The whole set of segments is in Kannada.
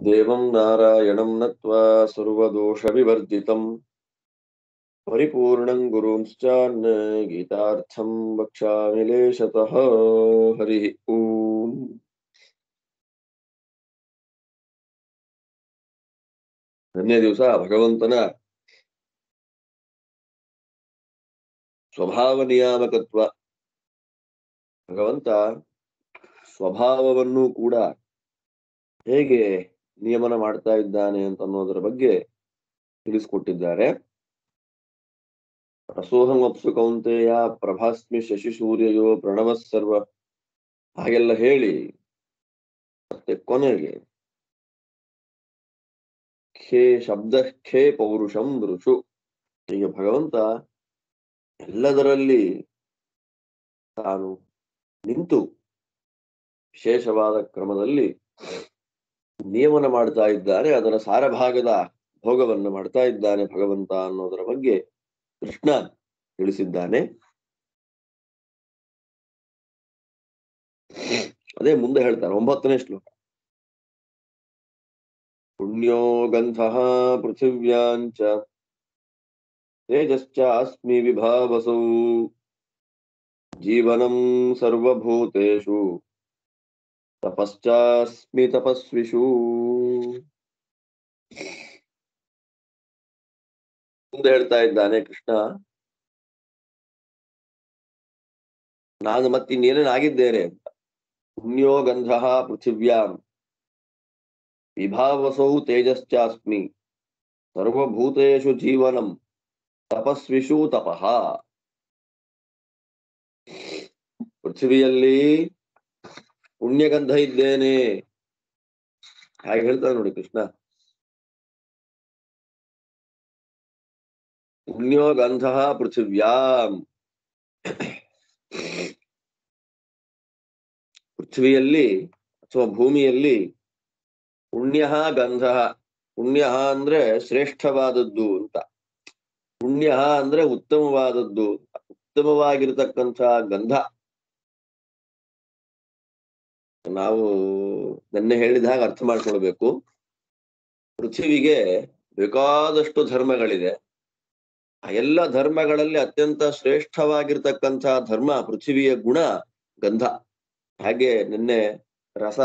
ದೇವಂ ನಾರಾಯಣಂ ನತ್ವಾ ಸರ್ವದೋಷವಿವರ್ಜಿತಂ ಪರಿಪೂರ್ಣಂ ಗುರುಂಶ್ಚಾನ್ ಗೀತಾರ್ಥಂ ವಕ್ಷ್ಯಾಮಿ ಲೇಶತಃ. ಹರಿ ಓಂ. ನಿನ್ನೆ ದಿವಸ ಭಗವಂತನ ಸ್ವಭಾವ ನಿಯಾಮಕತ್ವ, ಭಗವಂತ ಸ್ವಭಾವವನ್ನು ಕೂಡ ಹೇಗೆ ನಿಯಮನ ಮಾಡ್ತಾ ಇದ್ದಾನೆ ಅಂತ ಅನ್ನೋದರ ಬಗ್ಗೆ ತಿಳಿಸ್ಕೊಟ್ಟಿದ್ದಾರೆ. ರಸೋಹಂ ಅಪ್ಸು ಕೌಂತೆಯ ಪ್ರಭಾಸ್ಮಿ ಶಶಿ ಸೂರ್ಯಯೋ ಪ್ರಣವ ಸರ್ವ ಹಾಗೆಲ್ಲ ಹೇಳಿ ಮತ್ತೆ ಕೊನೆಗೆ ಖೇ ಶಬ್ದ ಖೇ ಪೌರುಷಂ ಋಷು, ಈಗ ಭಗವಂತ ಎಲ್ಲದರಲ್ಲಿ ತಾನು ನಿಂತು ವಿಶೇಷವಾದ ಕ್ರಮದಲ್ಲಿ ನಿಯಮನ ಮಾಡ್ತಾ ಇದ್ದಾನೆ. ಅದರ ಸಾರಭಾಗದ ಭೋಗವನ್ನು ಮಾಡ್ತಾ ಇದ್ದಾನೆ ಭಗವಂತ ಅನ್ನೋದರ ಬಗ್ಗೆ ಕೃಷ್ಣ ತಿಳಿಸಿದ್ದಾನೆ. ಅದೇ ಮುಂದೆ ಹೇಳ್ತಾರೆ 9ನೇ ಶ್ಲೋಕ. ಪುಣ್ಯೋ ಗಂಧಃ ಪೃಥಿವ್ಯಾಂಚ ತೇಜಶ್ಚ ಅಸ್ಮಿ ವಿಭಾವಸೌ ಜೀವನಂ ಸರ್ವಭೂತೇಷು ತಪಶ್ಚಾಸ್ಮಿ ತಪಸ್ವಿಷು. ಮುಂದೆ ಹೇಳ್ತಾ ಇದ್ದಾನೆ ಕೃಷ್ಣ, ನಾನು ಮತ್ತಿನ್ನೇನೇನಾಗಿದ್ದೇನೆ ಅಂತ. ಪುಣ್ಯೋ ಗಂಧಃ ಪೃಥಿವ್ಯಾಂ ವಿಭಾವಸೌ ತೇಜಶ್ಚಾಸ್ಮಿ ಸರ್ವಭೂತೇಷು ಜೀವನಂ ತಪಸ್ವಿಷು ತಪಃ. ಪೃಥ್ವಿಯಲ್ಲಿ ಪುಣ್ಯಗಂಧ ಇದ್ದೇನೆ ಹಾಗೆ ಹೇಳ್ತಾನೆ ನೋಡಿ ಕೃಷ್ಣ. ಪುಣ್ಯೋ ಗಂಧ ಪೃಥಿವ್ಯಾಂ, ಪೃಥ್ವಿಯಲ್ಲಿ ಅಥವಾ ಭೂಮಿಯಲ್ಲಿ ಪುಣ್ಯ ಗಂಧ. ಪುಣ್ಯ ಅಂದ್ರೆ ಶ್ರೇಷ್ಠವಾದದ್ದು ಅಂತ, ಪುಣ್ಯ ಅಂದ್ರೆ ಉತ್ತಮವಾದದ್ದು, ಉತ್ತಮವಾಗಿರತಕ್ಕಂಥ ಗಂಧ. ನಾವು ನೆನ್ನೆ ಹೇಳಿದ ಹಾಗೆ ಅರ್ಥ ಮಾಡ್ಕೊಳ್ಬೇಕು. ಪೃಥ್ವಿಗೆ ಬೇಕಾದಷ್ಟು ಧರ್ಮಗಳಿದೆ. ಆ ಎಲ್ಲ ಧರ್ಮಗಳಲ್ಲಿ ಅತ್ಯಂತ ಶ್ರೇಷ್ಠವಾಗಿರ್ತಕ್ಕಂಥ ಧರ್ಮ ಪೃಥ್ವಿಯ ಗುಣ ಗಂಧ. ಹಾಗೆ ನಿನ್ನೆ ರಸ,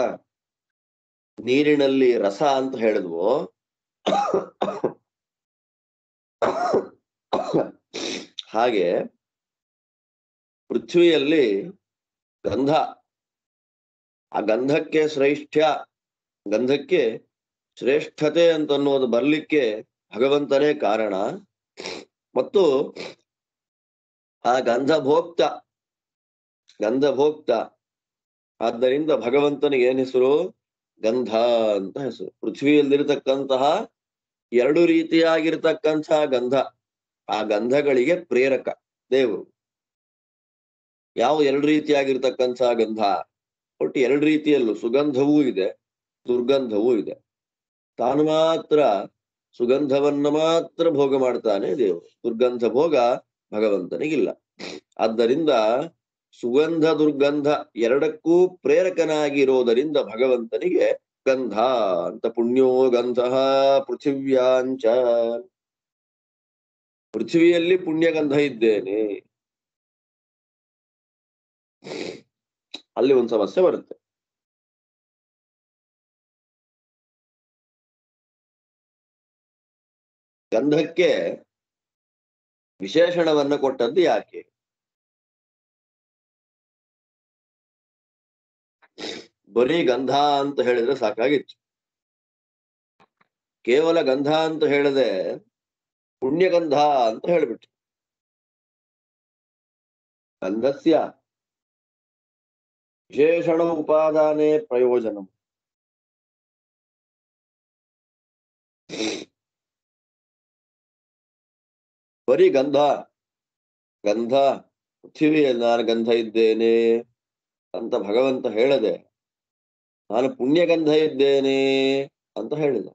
ನೀರಿನಲ್ಲಿ ರಸ ಅಂತ ಹೇಳಿದ್ವು, ಹಾಗೆ ಪೃಥ್ವಿಯಲ್ಲಿ ಗಂಧ. ಆ ಗಂಧಕ್ಕೆ ಗಂಧಕ್ಕೆ ಶ್ರೇಷ್ಠತೆ ಅಂತನ್ನೋದು ಬರ್ಲಿಕ್ಕೆ ಭಗವಂತನೇ ಕಾರಣ. ಮತ್ತು ಆ ಗಂಧಭೋಕ್ತ, ಆದ್ದರಿಂದ ಭಗವಂತನಿಗೆ ಏನ್ ಹೆಸರು? ಗಂಧ ಅಂತ ಹೆಸರು. ಪೃಥ್ವಿಯಲ್ಲಿರತಕ್ಕಂತಹ 2 ರೀತಿಯಾಗಿರ್ತಕ್ಕಂತಹ ಗಂಧ, ಆ ಗಂಧಗಳಿಗೆ ಪ್ರೇರಕ ದೇವರು. ಯಾವ 2 ರೀತಿಯಾಗಿರ್ತಕ್ಕಂತಹ ಗಂಧ? ಒಟ್ಟು 2 ರೀತಿಯಲ್ಲೂ ಸುಗಂಧವೂ ಇದೆ, ದುರ್ಗಂಧವೂ ಇದೆ. ತಾನು ಮಾತ್ರ ಸುಗಂಧವನ್ನ ಮಾತ್ರ ಭೋಗ ಮಾಡ್ತಾನೆ ದೇವರು, ದುರ್ಗಂಧ ಭೋಗ ಭಗವಂತನಿಗಿಲ್ಲ. ಆದ್ದರಿಂದ ಸುಗಂಧ ದುರ್ಗಂಧ 2ಕ್ಕೂ ಪ್ರೇರಕನಾಗಿರೋದರಿಂದ ಭಗವಂತನಿಗೆ ಗಂಧ ಅಂತ. ಪುಣ್ಯೋ ಗಂಧ ಪೃಥಿವ್ಯಾಂಚ, ಪೃಥ್ವಿಯಲ್ಲಿ ಪುಣ್ಯಗಂಧ ಇದ್ದೇನೆ. ಅಲ್ಲಿ ಒಂದು ಸಮಸ್ಯೆ ಬರುತ್ತೆ. ಗಂಧಕ್ಕೆ ವಿಶೇಷಣವನ್ನ ಕೊಟ್ಟದ್ದು ಯಾಕೆ? ಬರೀ ಗಂಧ ಅಂತ ಹೇಳಿದ್ರೆ ಸಾಕಾಗಿತ್ತು. ಕೇವಲ ಗಂಧ ಅಂತ ಹೇಳಿದೆ, ಪುಣ್ಯಗಂಧ ಅಂತ ಹೇಳ್ಬಿಟ್ಟು. ಗಂಧಸ್ಯ ವಿಶೇಷಣ ಉಪಾದಾನೆ ಪ್ರಯೋಜನ. ಬರೀ ಗಂಧ ಪೃಥ್ವಿಯಲ್ಲಿ ನಾನು ಗಂಧ ಇದ್ದೇನೆ ಅಂತ ಭಗವಂತ ಹೇಳದೆ, ನಾನು ಪುಣ್ಯಗಂಧ ಇದ್ದೇನೆ ಅಂತ ಹೇಳಿದ.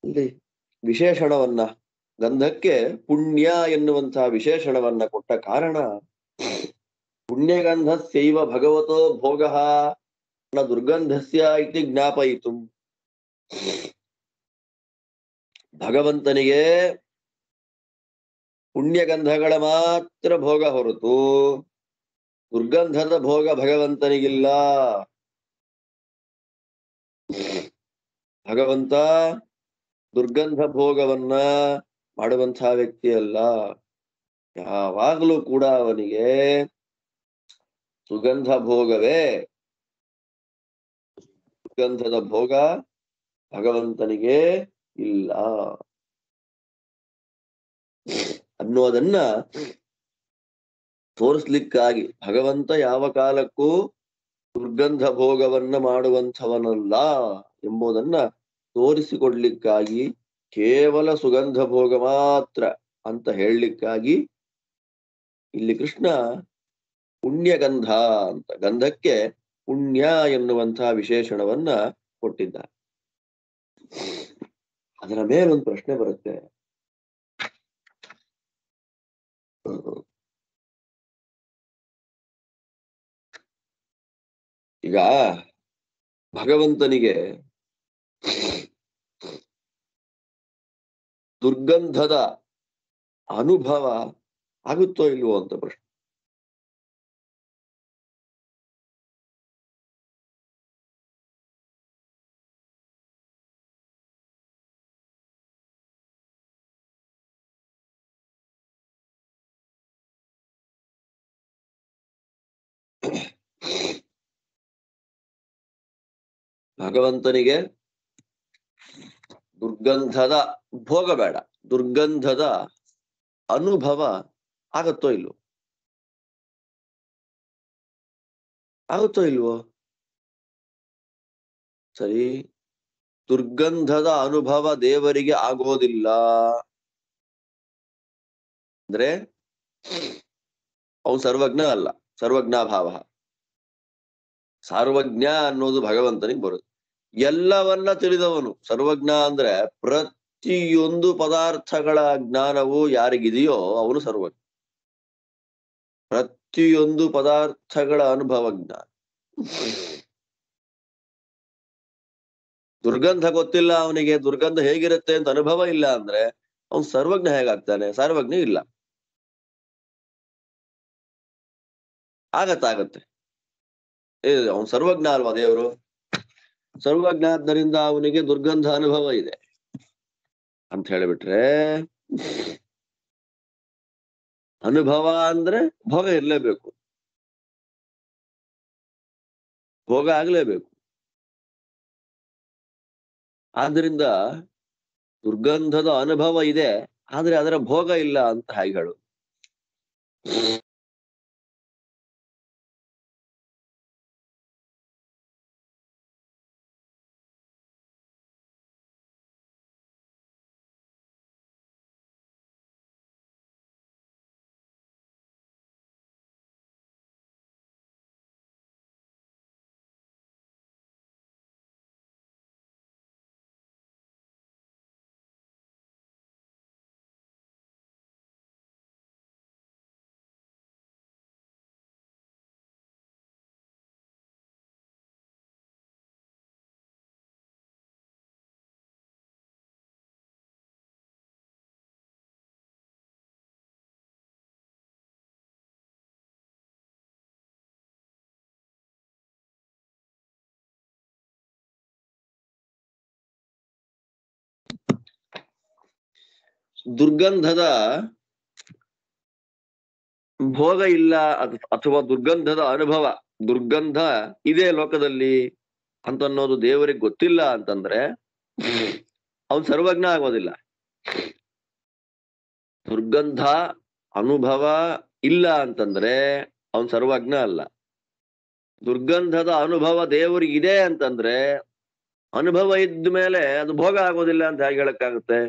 ಇಲ್ಲಿ ವಿಶೇಷಣವನ್ನ, ಗಂಧಕ್ಕೆ ಪುಣ್ಯ ಎನ್ನುವಂತಹ ವಿಶೇಷಣವನ್ನ ಕೊಟ್ಟ ಕಾರಣ, ಪುಣ್ಯಗಂಧಸ್ಯೈವ ಭಗವತೋ ಭೋಗಃ ನ ದುರ್ಗಂಧಸ್ಯ ಇತಿ ಜ್ಞಾಪಯಿತು. ಭಗವಂತನಿಗೆ ಪುಣ್ಯಗಂಧಗಳ ಮಾತ್ರ ಭೋಗ ಹೊರತು ದುರ್ಗಂಧದ ಭೋಗ ಭಗವಂತನಿಗಿಲ್ಲ. ಭಗವಂತ ದುರ್ಗಂಧ ಭೋಗವನ್ನ ಮಾಡುವಂತಹ ವ್ಯಕ್ತಿ ಅಲ್ಲ. ಯಾವಾಗಲೂ ಕೂಡ ಅವನಿಗೆ ಸುಗಂಧ ಭೋಗವೇ. ಸುಗಂಧದ ಭೋಗ ಭಗವಂತನಿಗೆ ಇಲ್ಲ ಅನ್ನೋದನ್ನ ತೋರಿಸ್ಲಿಕ್ಕಾಗಿ ಭಗವಂತ ಯಾವ ಕಾಲಕ್ಕೂ ದುರ್ಗಂಧ ಭೋಗವನ್ನ ಮಾಡುವಂಥವನಲ್ಲ ಎಂಬುದನ್ನ ತೋರಿಸಿಕೊಡ್ಲಿಕ್ಕಾಗಿ ಕೇವಲ ಸುಗಂಧ ಭೋಗ ಮಾತ್ರ ಅಂತ ಹೇಳಲಿಕ್ಕಾಗಿ ಇಲ್ಲಿ ಕೃಷ್ಣ ಪುಣ್ಯಗಂಧ ಅಂತ ಗಂಧಕ್ಕೆ ಪುಣ್ಯ ಎನ್ನುವಂತಹ ವಿಶೇಷಣವನ್ನ ಕೊಟ್ಟಿದ್ದಾರೆ. ಅದರ ಮೇಲೊಂದು ಪ್ರಶ್ನೆ ಬರುತ್ತೆ. ಈಗ ಭಗವಂತನಿಗೆ ದುರ್ಗಂಧದ ಅನುಭವ ಆಗುತ್ತೋ ಇಲ್ವೋ ಅಂತ ಪ್ರಶ್ನೆ. ಭಗವಂತನಿಗೆ ದುರ್ಗಂಧದ ಭೋಗ ಬೇಡ, ದುರ್ಗಂಧದ ಅನುಭವ ಆಗತ್ತೋ ಇಲ್ವೋ? ಆಗುತ್ತೋ ಇಲ್ವೋ? ಸರಿ, ದುರ್ಗಂಧದ ಅನುಭವ ದೇವರಿಗೆ ಆಗೋದಿಲ್ಲ ಅಂದ್ರೆ ಅವನು ಸರ್ವಜ್ಞ ಅಲ್ಲ, ಸರ್ವಜ್ಞಾಭಾವ. ಸರ್ವಜ್ಞ ಅನ್ನೋದು ಭಗವಂತನಿಗೆ ಬರುತ್ತೆ. ಎಲ್ಲವನ್ನ ತಿಳಿದವನು ಸರ್ವಜ್ಞ ಅಂದ್ರೆ ಪ್ರತಿಯೊಂದು ಪದಾರ್ಥಗಳ ಜ್ಞಾನವು ಯಾರಿಗಿದೆಯೋ ಅವನು ಸರ್ವಜ್ಞ. ಪ್ರತಿಯೊಂದು ಪದಾರ್ಥಗಳ ಅನುಭವ ಜ್ಞಾನ. ದುರ್ಗಂಧ ಗೊತ್ತಿಲ್ಲ ಅವನಿಗೆ, ದುರ್ಗಂಧ ಹೇಗಿರುತ್ತೆ ಅಂತ ಅನುಭವ ಇಲ್ಲ ಅಂದ್ರೆ ಅವನು ಸರ್ವಜ್ಞ ಹೇಗಾಗ್ತಾನೆ? ಸರ್ವಜ್ಞ ಇಲ್ಲ. ಆಗತ್ತೆ ಅವನು ಸರ್ವಜ್ಞ ಅಲ್ವಾ ದೇವರು? ಸರ್ವಜ್ಞ ಆದ್ದರಿಂದ ಅವನಿಗೆ ದುರ್ಗಂಧ ಅನುಭವ ಇದೆ ಅಂತ ಹೇಳಿಬಿಟ್ರೆ, ಅನುಭವ ಅಂದ್ರೆ ಭೋಗ ಇರ್ಲೇಬೇಕು, ಭೋಗ ಆಗ್ಲೇಬೇಕು. ಆದ್ರಿಂದ ದುರ್ಗಂಧದ ಅನುಭವ ಇದೆ, ಆದ್ರೆ ಅದರ ಭೋಗ ಇಲ್ಲ ಅಂತ ಹಾಗೆ ಹೇಳು. ದುರ್ಗಂಧದ ಭೋಗ ಇಲ್ಲ ಅಥವಾ ದುರ್ಗಂಧದ ಅನುಭವ, ದುರ್ಗಂಧ ಇದೆ ಲೋಕದಲ್ಲಿ ಅಂತನ್ನೋದು ದೇವರಿಗೆ ಗೊತ್ತಿಲ್ಲ ಅಂತಂದ್ರೆ ಅವನ್ ಸರ್ವಜ್ಞ ಆಗೋದಿಲ್ಲ. ದುರ್ಗಂಧ ಅನುಭವ ಇಲ್ಲ ಅಂತಂದ್ರೆ ಅವನ್ ಸರ್ವಜ್ಞ ಅಲ್ಲ. ದುರ್ಗಂಧದ ಅನುಭವ ದೇವರಿಗೆ ಇದೆ ಅಂತಂದ್ರೆ ಅನುಭವ ಇದ್ದ ಮೇಲೆ ಅದು ಭೋಗ ಆಗೋದಿಲ್ಲ ಅಂತ ಹೇಗೆ ಹೇಳಕ್ಕಾಗುತ್ತೆ?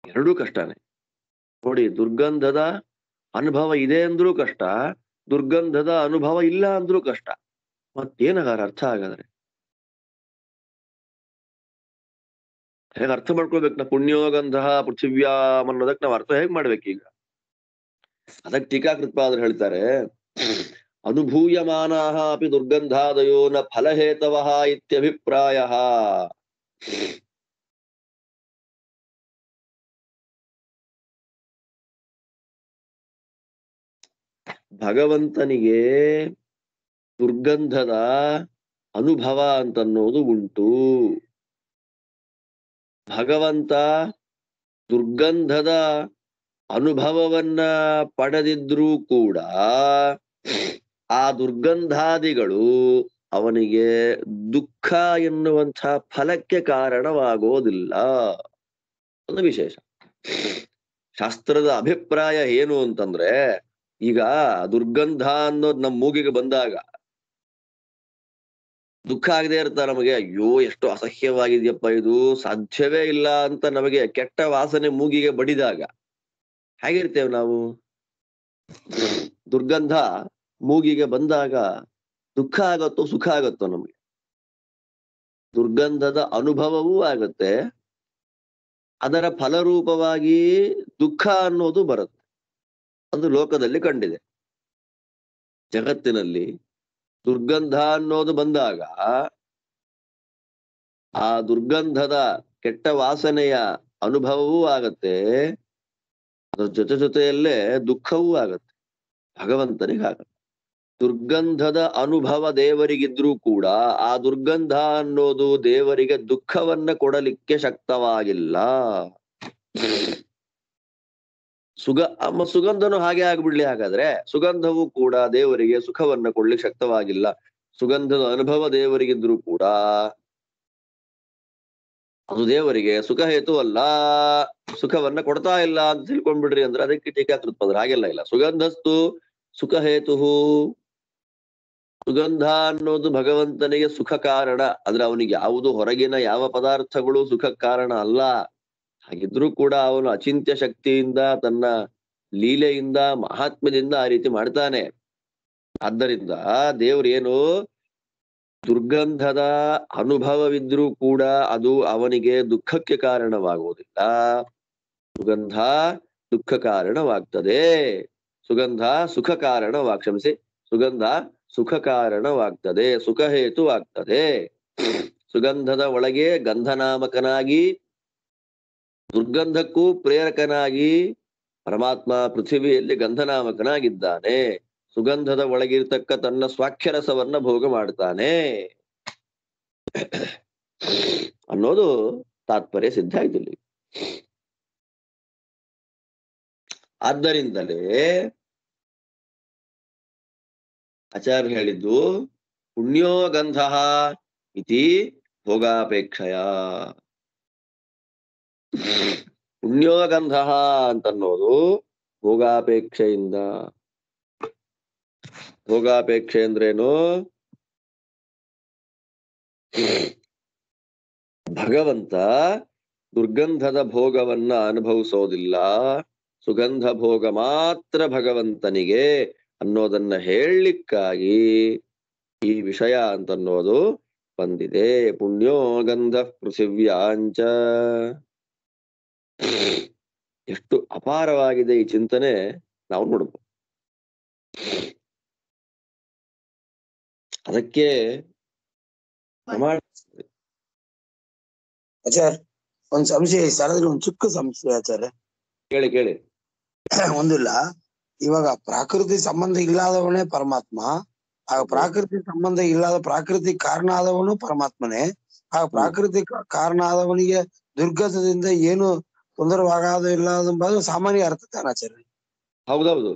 ಎರಡೂ ಕಷ್ಟನೇ ನೋಡಿ. ದುರ್ಗಂಧದ ಅನುಭವ ಇದೆ ಅಂದ್ರೂ ಕಷ್ಟ, ದುರ್ಗಂಧದ ಅನುಭವ ಇಲ್ಲ ಅಂದ್ರೂ ಕಷ್ಟ. ಮತ್ತೇನಾಗಾರ ಅರ್ಥ ಹಾಗಾದ್ರೆ ಹೇಗೆ ಅರ್ಥ ಮಾಡ್ಕೊಳ್ಬೇಕು? ನಾ ಪುಣ್ಯೋಗಂಧ ಪೃಥಿವ್ಯಾಮ್ ಅನ್ನೋದಕ್ಕೆ ನಾವ್ ಅರ್ಥ ಹೇಗ್ ಮಾಡ್ಬೇಕೀಗ? ಅದಕ್ಕೆ ಟೀಕಾಕೃತ್ಪಾದರು ಹೇಳ್ತಾರೆ, ಅನುಭೂಯಮಾನಾಃ ಅಪಿ ದುರ್ಗಂಧಾದಯೋ ನ ಫಲಹೇತವಃ ಇತ್ಯಭಿಪ್ರಾಯಃ. ಭಗವಂತನಿಗೆ ದುರ್ಗಂಧದ ಅನುಭವ ಅಂತನ್ನೋದು ಉಂಟು. ಭಗವಂತ ದುರ್ಗಂಧದ ಅನುಭವವನ್ನ ಪಡೆದಿದ್ರೂ ಕೂಡ ಆ ದುರ್ಗಂಧಾದಿಗಳು ಅವನಿಗೆ ದುಃಖ ಎನ್ನುವಂಥ ಫಲಕ್ಕೆ ಕಾರಣವಾಗೋದಿಲ್ಲ. ಒಂದು ವಿಶೇಷ. ಶಾಸ್ತ್ರದ ಅಭಿಪ್ರಾಯ ಏನು ಅಂತಂದ್ರೆ, ಈಗ ದುರ್ಗಂಧ ಅನ್ನೋದು ನಮ್ಮ ಮೂಗಿಗೆ ಬಂದಾಗ ದುಃಖ ಆಗದೆ ಇರ್ತಾರೆ ನಮಗೆ, ಅಯ್ಯೋ ಎಷ್ಟು ಅಸಹ್ಯವಾಗಿದೆಯಪ್ಪ ಇದು, ಸಾಧ್ಯವೇ ಇಲ್ಲ ಅಂತ ನಮಗೆ ಕೆಟ್ಟ ವಾಸನೆ ಮೂಗಿಗೆ ಬಡಿದಾಗ ಹೇಗಿರ್ತೇವೆ ನಾವು? ದುರ್ಗಂಧ ಮೂಗಿಗೆ ಬಂದಾಗ ದುಃಖ ಆಗತ್ತೋ ಸುಖ ಆಗತ್ತೋ? ನಮಗೆ ದುರ್ಗಂಧದ ಅನುಭವವೂ ಆಗತ್ತೆ, ಅದರ ಫಲರೂಪವಾಗಿ ದುಃಖ ಅನ್ನೋದು ಬರುತ್ತೆ. ಅದು ಲೋಕದಲ್ಲಿ ಕಂಡಿದೆ. ಜಗತ್ತಿನಲ್ಲಿ ದುರ್ಗಂಧ ಅನ್ನೋದು ಬಂದಾಗ ಆ ದುರ್ಗಂಧದ ಕೆಟ್ಟ ವಾಸನೆಯ ಅನುಭವವೂ ಆಗತ್ತೆ, ಅದ್ರ ಜೊತೆಯಲ್ಲೇ ದುಃಖವೂ ಆಗತ್ತೆ. ಭಗವಂತನಿಗಾಗತ್ತೆ. ದುರ್ಗಂಧದ ಅನುಭವ ದೇವರಿಗಿದ್ರೂ ಕೂಡ ಆ ದುರ್ಗಂಧ ಅನ್ನೋದು ದೇವರಿಗೆ ದುಃಖವನ್ನ ಕೊಡಲಿಕ್ಕೆ ಶಕ್ತವಾಗಿಲ್ಲ. ಸುಗಂಧನು ಹಾಗೆ ಆಗ್ಬಿಡ್ಲಿ. ಹಾಗಾದ್ರೆ ಸುಗಂಧವೂ ಕೂಡ ದೇವರಿಗೆ ಸುಖವನ್ನ ಕೊಡ್ಲಿಕ್ಕೆ ಶಕ್ತವಾಗಿಲ್ಲ. ಸುಗಂಧದ ಅನುಭವ ದೇವರಿಗಿದ್ರೂ ಕೂಡ ಅದು ದೇವರಿಗೆ ಸುಖ ಹೇತು ಅಲ್ಲ, ಸುಖವನ್ನ ಕೊಡ್ತಾ ಇಲ್ಲ ಅಂತ ತಿಳ್ಕೊಂಡ್ಬಿಡ್ರಿ ಅಂದ್ರೆ ಅದಕ್ಕೆ ಟೀಕಾಕೃತ್ಪಾದರು ಹಾಗೆಲ್ಲ ಇಲ್ಲ. ಸುಗಂಧಸ್ತು ಸುಖ ಹೇತು. ಸುಗಂಧ ಅನ್ನೋದು ಭಗವಂತನಿಗೆ ಸುಖ ಕಾರಣ. ಅಂದ್ರೆ ಅವನಿಗೆ ಯಾವುದು ಹೊರಗಿನ ಯಾವ ಪದಾರ್ಥಗಳು ಸುಖ ಕಾರಣ ಅಲ್ಲ. ಹಾಗಿದ್ರೂ ಕೂಡ ಅವನು ಅಚಿಂತ್ಯ ಶಕ್ತಿಯಿಂದ ತನ್ನ ಲೀಲೆಯಿಂದ ಮಹಾತ್ಮ್ಯದಿಂದ ಆ ರೀತಿ ಮಾಡ್ತಾನೆ. ಆದ್ದರಿಂದ ದೇವ್ರು ಏನು, ದುರ್ಗಂಧದ ಅನುಭವವಿದ್ರೂ ಕೂಡ ಅದು ಅವನಿಗೆ ದುಃಖಕ್ಕೆ ಕಾರಣವಾಗುವುದಿಲ್ಲ. ಸುಗಂಧ ದುಃಖ ಕಾರಣವಾಗ್ತದೆ, ಸುಗಂಧ ಸುಖ ಕ್ಷಮಿಸಿ, ಸುಗಂಧ ಸುಖ ಕಾರಣವಾಗ್ತದೆ, ಸುಖ ಹೇತುವಾಗ್ತದೆ. ಸುಗಂಧದ ಒಳಗೆ ಗಂಧನಾಮಕನಾಗಿ ದುರ್ಗಂಧಕ್ಕೂ ಪ್ರೇರಕನಾಗಿ ಪರಮಾತ್ಮ ಪೃಥ್ವಿಯಲ್ಲಿ ಗಂಧನಾಮಕನಾಗಿದ್ದಾನೆ. ಸುಗಂಧದ ಒಳಗಿರ್ತಕ್ಕ ತನ್ನ ಸ್ವಾಕ್ಷರಸವನ್ನ ಭೋಗ ಮಾಡ್ತಾನೆ ಅನ್ನೋದು ತಾತ್ಪರ್ಯ ಸಿದ್ಧ ಆಯ್ತು ಇಲ್ಲಿ. ಆದ್ದರಿಂದಲೇ ಆಚಾರ್ಯ ಹೇಳಿದ್ದು ಪುಣ್ಯೋ ಗಂಧ ಇತಿ ಭೋಗಾಪೇಕ್ಷಯ. ಪುಣ್ಯೋ ಗಂಧ ಅಂತನ್ನೋದು ಭೋಗಾಪೇಕ್ಷೆಯಿಂದ. ಭೋಗಾಪೇಕ್ಷೆ ಅಂದ್ರೇನು? ಭಗವಂತ ದುರ್ಗಂಧದ ಭೋಗವನ್ನ ಅನುಭವಿಸೋದಿಲ್ಲ, ಸುಗಂಧ ಭೋಗ ಮಾತ್ರ ಭಗವಂತನಿಗೆ ಅನ್ನೋದನ್ನ ಹೇಳಲಿಕ್ಕಾಗಿ ಈ ವಿಷಯ ಅಂತನ್ನೋದು ಬಂದಿದೆ. ಪುಣ್ಯೋ ಗಂಧ ಪೃಥಿವ್ಯಾಂಚ. ಎಷ್ಟು ಅಪಾರವಾಗಿದೆ ಈ ಚಿಂತನೆ ನಾವು ನೋಡ್ಬೋದು. ಅದಕ್ಕೆ ಆಚಾರ್ಯ ಒಂದ್ ಸಂಶಯ, ಸ್ಥಳದಲ್ಲಿ ಒಂದ್ ಚಿಕ್ಕ ಸಂಶಯ ಆಚಾರ್ಯ. ಕೇಳಿ ಕೇಳಿ. ಒಂದಿಲ್ಲ, ಇವಾಗ ಪ್ರಾಕೃತಿ ಸಂಬಂಧ ಇಲ್ಲದವನೇ ಪರಮಾತ್ಮ, ಆಗ ಪ್ರಾಕೃತಿ ಸಂಬಂಧ ಇಲ್ಲದ ಪ್ರಾಕೃತಿ ಕಾರಣ ಆದವನು ಪರಮಾತ್ಮನೇ. ಆಗ ಪ್ರಾಕೃತಿ ಕಾರಣ ಆದವನಿಗೆ ದುರ್ಗಂಧದಿಂದ ಏನು ತೊಂದರವಾಗದು ಇಲ್ಲ ಎಂಬುದು ಸಾಮಾನ್ಯ ಅರ್ಥ ತಾನೆ ಆಚಾರ್ಯ? ಹೌದೌದು.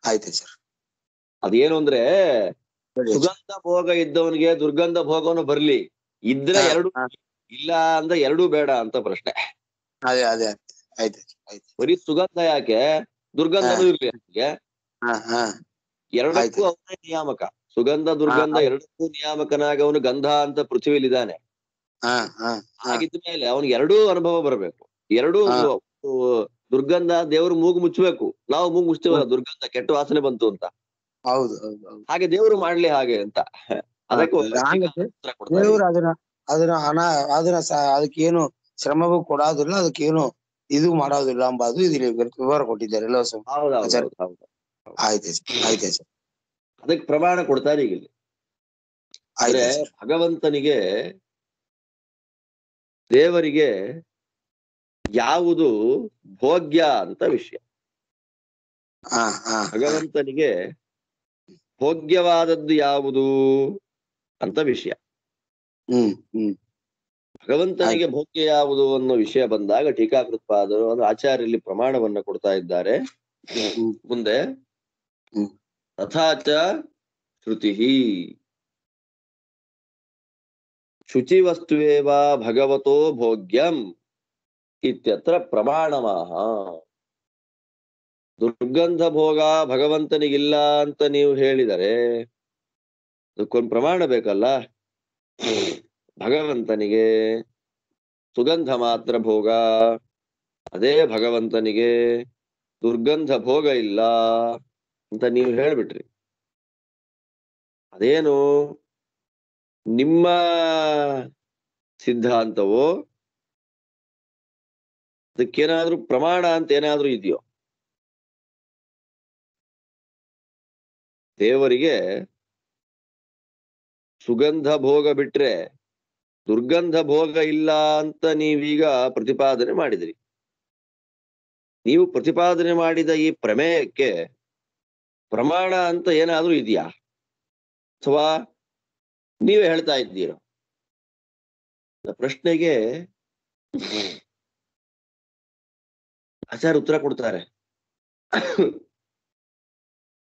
ಆಯ್ತು ಸರ್. ಅದೇನು ಅಂದ್ರೆ, ಸುಗಂಧ ಭೋಗ ಇದ್ದವನಿಗೆ ದುರ್ಗಂಧ ಭೋಗವನ್ನು ಬರ್ಲಿ, ಇದ್ರೆ ಎರಡು, ಇಲ್ಲ ಅಂದ್ರೆ ಎರಡೂ ಬೇಡ ಅಂತ ಪ್ರಶ್ನೆ. ಅದೇ ಅದೇ ಆಯ್ತು ಆಯ್ತು. ಬರೀ ಸುಗಂಧ ಯಾಕೆ, ದುರ್ಗಂಧನೂ ಇರ್ಲಿ ಅವನಿಗೆ. ಎರಡಕ್ಕೂ ಅವನೇ ನಿಯಾಮಕ. ಸುಗಂಧ ದುರ್ಗಂಧ ಎರಡಕ್ಕೂ ನಿಯಾಮಕನಾಗಿ ಅವನು ಗಂಧ ಅಂತ ಪೃಥ್ವಿಲಿದ್ದಾನೆ. ಹಾಗಿದ್ಮೇಲೆ ಅವನಿಗೆ ಎರಡೂ ಅನುಭವ ಬರಬೇಕು. ಎರಡೂ ದುರ್ಗಂಧ ದೇವ್ರು ಮೂಗು ಮುಚ್ಚಬೇಕು, ನಾವು ಮೂಗು ಮುಚ್ತೀವಲ್ಲ ದುರ್ಗಂಧ ಕೆಟ್ಟ ವಾಸನೆ ಬಂತು ಅಂತ. ಹೌದು ಹಾಗೆ ದೇವ್ರು ಮಾಡ್ಲಿ ಹಾಗೆ ಅಂತ. ಅದಕ್ಕೆ ದೇವ್ರು ಅದನ್ನ ಅದಕ್ಕೇನು ಶ್ರಮವೂ ಕೊಡೋದಿಲ್ಲ, ಅದಕ್ಕೇನು ಇದು ಮಾಡೋದಿಲ್ಲ ಎಂಬುದು ಇಲ್ಲಿ ವಿವರ ಕೊಟ್ಟಿದ್ದಾರೆ ಅಲ್ವಾ ಸರ್? ಆಚಾರ್ಯ ಹೌದೌದೌದು ಹೌದು. ಆಯ್ತು ಸರ್, ಆಯ್ತು ಸರ್, ಅದಕ್ಕೆ ಪ್ರಮಾಣ ಕೊಡ್ತಾರೆ ಈಗ ಇಲ್ಲಿ. ಅಂದ್ರೆ ಆಯ್ತು ಸರ್. ಭಗವಂತನಿಗೆ, ದೇವರಿಗೆ ಯಾವುದು ಭೋಗ್ಯ ಅಂತ ವಿಷಯ. ಹಾ ಹಾ ಭಗವಂತನಿಗೆ ಭೋಗ್ಯವಾದದ್ದು ಯಾವುದು ಅಂತ ವಿಷಯ. ಹ್ಮ್ ಭಗವಂತನಿಗೆ ಭೋಗ್ಯ ಯಾವುದು ಅನ್ನೋ ವಿಷಯ ಬಂದಾಗ ಟೀಕಾಕೃತ್ಪಾದರು ಅದು ಆಚಾರ್ಯಲ್ಲಿ ಪ್ರಮಾಣವನ್ನ ಕೊಡ್ತಾ ಇದ್ದಾರೆ. ಮುಂದೆ ಹ್ಮ್ ತಥಾಚ ಶ್ರುತಿ ಶುಚಿವಸ್ತುವೇವ ಭಗವತೋ ಭೋಗ್ಯಂ ಇತ್ಯತ್ರ ಪ್ರಮಾಣಮಾಹ. ದುರ್ಗಂಧ ಭೋಗ ಭಗವಂತನಿಗಿಲ್ಲ ಅಂತ ನೀವು ಹೇಳಿದರೆ ಅದಕ್ಕೊಂದು ಪ್ರಮಾಣ ಬೇಕಲ್ಲ. ಭಗವಂತನಿಗೆ ಸುಗಂಧ ಮಾತ್ರ ಭೋಗ, ಅದೇ ಭಗವಂತನಿಗೆ ದುರ್ಗಂಧ ಭೋಗ ಇಲ್ಲ ಅಂತ ನೀವು ಹೇಳ್ಬಿಟ್ರಿ. ಅದೇನು ನಿಮ್ಮ ಸಿದ್ಧಾಂತವೋ, ಅದಕ್ಕೇನಾದ್ರೂ ಪ್ರಮಾಣ ಅಂತ ಏನಾದ್ರೂ ಇದೆಯೋ? ದೇವರಿಗೆ ಸುಗಂಧ ಭೋಗ ಬಿಟ್ರೆ ದುರ್ಗಂಧ ಭೋಗ ಇಲ್ಲ ಅಂತ ನೀವೀಗ ಪ್ರತಿಪಾದನೆ ಮಾಡಿದಿರಿ. ನೀವು ಪ್ರತಿಪಾದನೆ ಮಾಡಿದ ಈ ಪ್ರಮೇಯಕ್ಕೆ ಪ್ರಮಾಣ ಅಂತ ಏನಾದ್ರೂ ಇದೆಯಾ, ಅಥವಾ ನೀವೇ ಹೇಳ್ತಾ ಇದ್ದೀರೋ? ಪ್ರಶ್ನೆಗೆ ಆಚಾರ್ಯ ಉತ್ತರ ಕೊಡ್ತಾರೆ.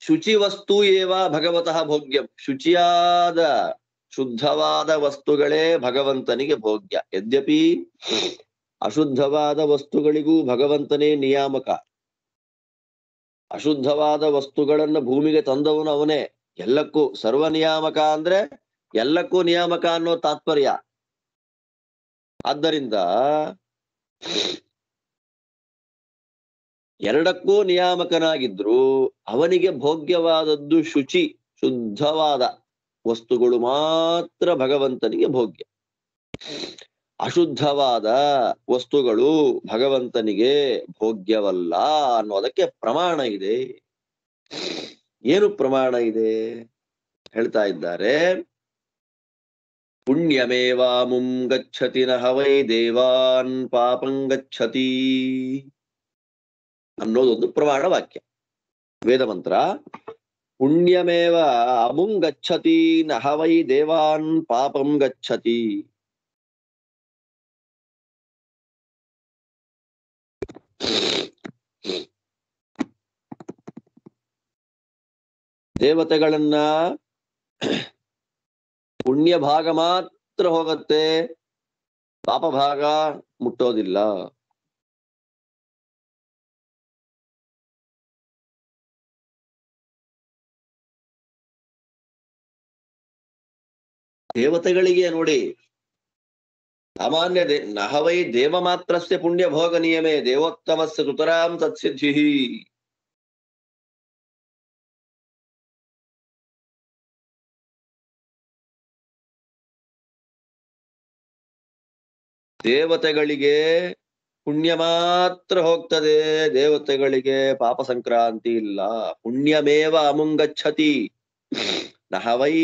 ಶುಚಿ ವಸ್ತು ಏವ ಭಗವತಃ ಭೋಗ್ಯಂ. ಶುಚಿಯಾದ ಶುದ್ಧವಾದ ವಸ್ತುಗಳೇ ಭಗವಂತನಿಗೆ ಭೋಗ್ಯ. ಯದ್ಯಪಿ ಅಶುದ್ಧವಾದ ವಸ್ತುಗಳಿಗೂ ಭಗವಂತನೇ ನಿಯಾಮಕ. ಅಶುದ್ಧವಾದ ವಸ್ತುಗಳನ್ನ ಭೂಮಿಗೆ ತಂದವನು ಅವನೇ. ಎಲ್ಲಕ್ಕೂ ಸರ್ವ ನಿಯಾಮಕ ಅಂದ್ರೆ ಎಲ್ಲಕ್ಕೂ ನಿಯಾಮಕ ಅನ್ನೋ ತಾತ್ಪರ್ಯ. ಆದ್ದರಿಂದ ಎರಡಕ್ಕೂ ನಿಯಾಮಕನಾಗಿದ್ರು ಅವನಿಗೆ ಭೋಗ್ಯವಾದದ್ದು ಶುಚಿ ಶುದ್ಧವಾದ ವಸ್ತುಗಳು ಮಾತ್ರ ಭಗವಂತನಿಗೆ ಭೋಗ್ಯ. ಅಶುದ್ಧವಾದ ವಸ್ತುಗಳು ಭಗವಂತನಿಗೆ ಭೋಗ್ಯವಲ್ಲ ಅನ್ನೋದಕ್ಕೆ ಪ್ರಮಾಣ ಇದೆ. ಏನು ಪ್ರಮಾಣ ಇದೆ ಹೇಳ್ತಾ ಇದ್ದಾರೆ. ಪುಣ್ಯಮೇವಾಮುಂ ಗಚ್ಚತಿ ನಃ ವೈ ದೇವಾನ್ ಪಾಪಂ ಗಚ್ಚತಿ ಅನ್ನೋದೊಂದು ಪ್ರಮಾಣ ವಾಕ್ಯ, ವೇದ ಮಂತ್ರ. ಪುಣ್ಯಮೇವ ಅಮುಂ ಗಚ್ಚತಿ ನಃ ವೈ ದೇವಾನ್ ಪಾಪಂ ಗಚ್ಚತಿ. ದೇವತೆಗಳನ್ನ ಪುಣ್ಯ ಭಾಗ ಮಾತ್ರ ಹೋಗತ್ತೆ, ಪಾಪ ಭಾಗ ಮುಟ್ಟೋದಿಲ್ಲ. ದೇವತೆಗಳಿಗೆ ನೋಡಿ, ಸಾಮಾನ್ಯ ನಹವೈ ದೇವ ಮಾತ್ರಸ್ಯ ಪುಣ್ಯ ಭೋಗ ನಿಯಮೇ ದೇವೋತ್ತಮಸ್ಯ ಸುತರಾಂ ತತ್ಸಿದ್ಧಿ. ದೇವತೆಗಳಿಗೆ ಪುಣ್ಯ ಮಾತ್ರ ಹೋಗ್ತದೆ, ದೇವತೆಗಳಿಗೆ ಪಾಪ ಸಂಕ್ರಾಂತಿ ಇಲ್ಲ. ಪುಣ್ಯಮೇವ ಅಮುಂಗಚ್ಚತಿ ನಹ ವೈ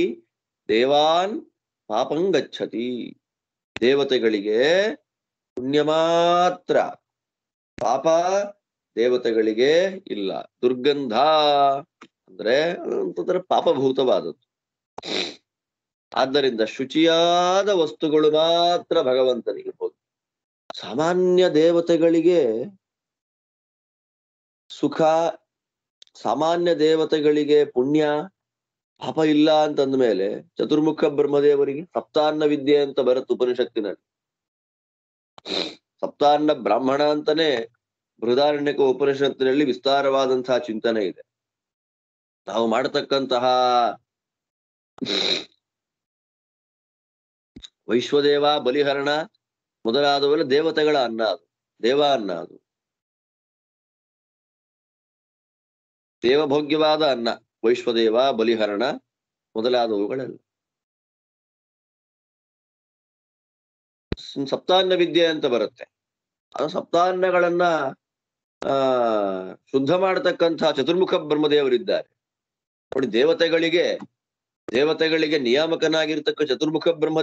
ದೇವಾನ್ ಪಾಪಂ ಗಚ್ಚತಿ. ದೇವತೆಗಳಿಗೆ ಪುಣ್ಯ ಮಾತ್ರ, ಪಾಪ ದೇವತೆಗಳಿಗೆ ಇಲ್ಲ. ದುರ್ಗಂಧ ಅಂದ್ರೆ ಒಂಥರ ಪಾಪಭೂತವಾದದ್ದು. ಆದ್ದರಿಂದ ಶುಚಿಯಾದ ವಸ್ತುಗಳು ಮಾತ್ರ ಭಗವಂತನಿಗೆ ಹೋಗಿ. ಸಾಮಾನ್ಯ ದೇವತೆಗಳಿಗೆ ಸುಖ, ಸಾಮಾನ್ಯ ದೇವತೆಗಳಿಗೆ ಪುಣ್ಯ, ಪಾಪ ಇಲ್ಲ ಅಂತಂದ ಮೇಲೆ ಚತುರ್ಮುಖ ಬ್ರಹ್ಮದೇವರಿಗೆ ಸಪ್ತಾನ್ನ ವಿದ್ಯೆ ಅಂತ ಬರುತ್ತೆ ಉಪನಿಷತ್ತಿನಲ್ಲಿ. ಸಪ್ತಾನ್ನ ಬ್ರಾಹ್ಮಣ ಅಂತಾನೆ ಬೃಹದಾರಣ್ಯಕ ಉಪನಿಷತ್ತಿನಲ್ಲಿ ವಿಸ್ತಾರವಾದಂತಹ ಚಿಂತನೆ ಇದೆ. ನಾವು ಮಾಡತಕ್ಕಂತಹ ವೈಶ್ವದೇವ, ಬಲಿಹರಣ ಮೊದಲಾದವೆಲ್ಲ ದೇವತೆಗಳ ಅನ್ನ, ಅದು ದೇವ ಅನ್ನ, ಅದು ದೇವಭೋಗ್ಯವಾದ ಅನ್ನ. ವೈಶ್ವದೇವ, ಬಲಿಹರಣ ಮೊದಲಾದವುಗಳೆಲ್ಲ ಸಪ್ತಾನ್ನ ವಿದ್ಯೆ ಅಂತ ಬರುತ್ತೆ. ಅದು ಸಪ್ತಾನ್ನಗಳನ್ನ ಆ ಶುದ್ಧ ಮಾಡತಕ್ಕಂಥ ಚತುರ್ಮುಖ ಬ್ರಹ್ಮದೇವರಿದ್ದಾರೆ ನೋಡಿ. ದೇವತೆಗಳಿಗೆ ನಿಯಾಮಕನಾಗಿರ್ತಕ್ಕ ಚತುರ್ಮುಖ ಬ್ರಹ್ಮ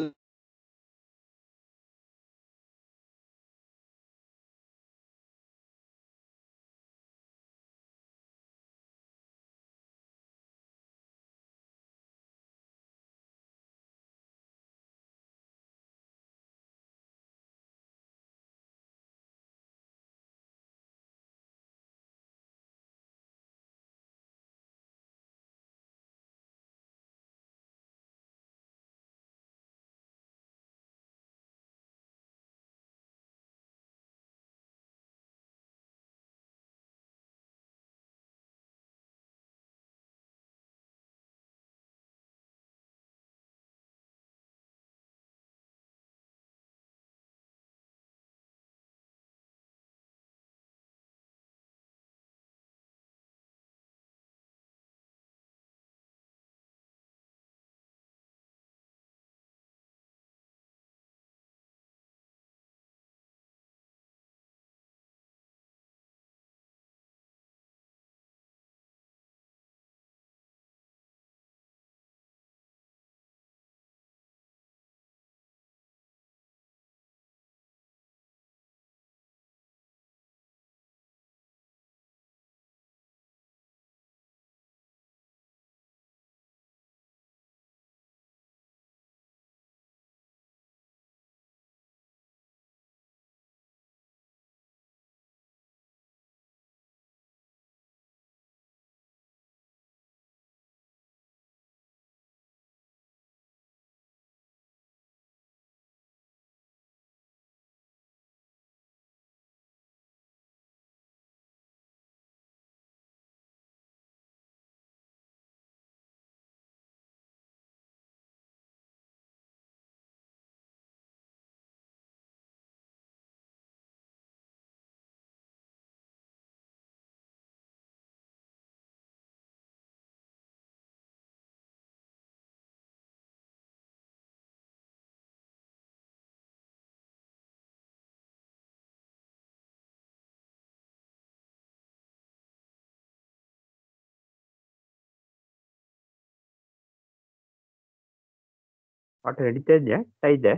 ಪಾಠ ನಡೀತಾ ಇದೆಯಾ? ಇದೆ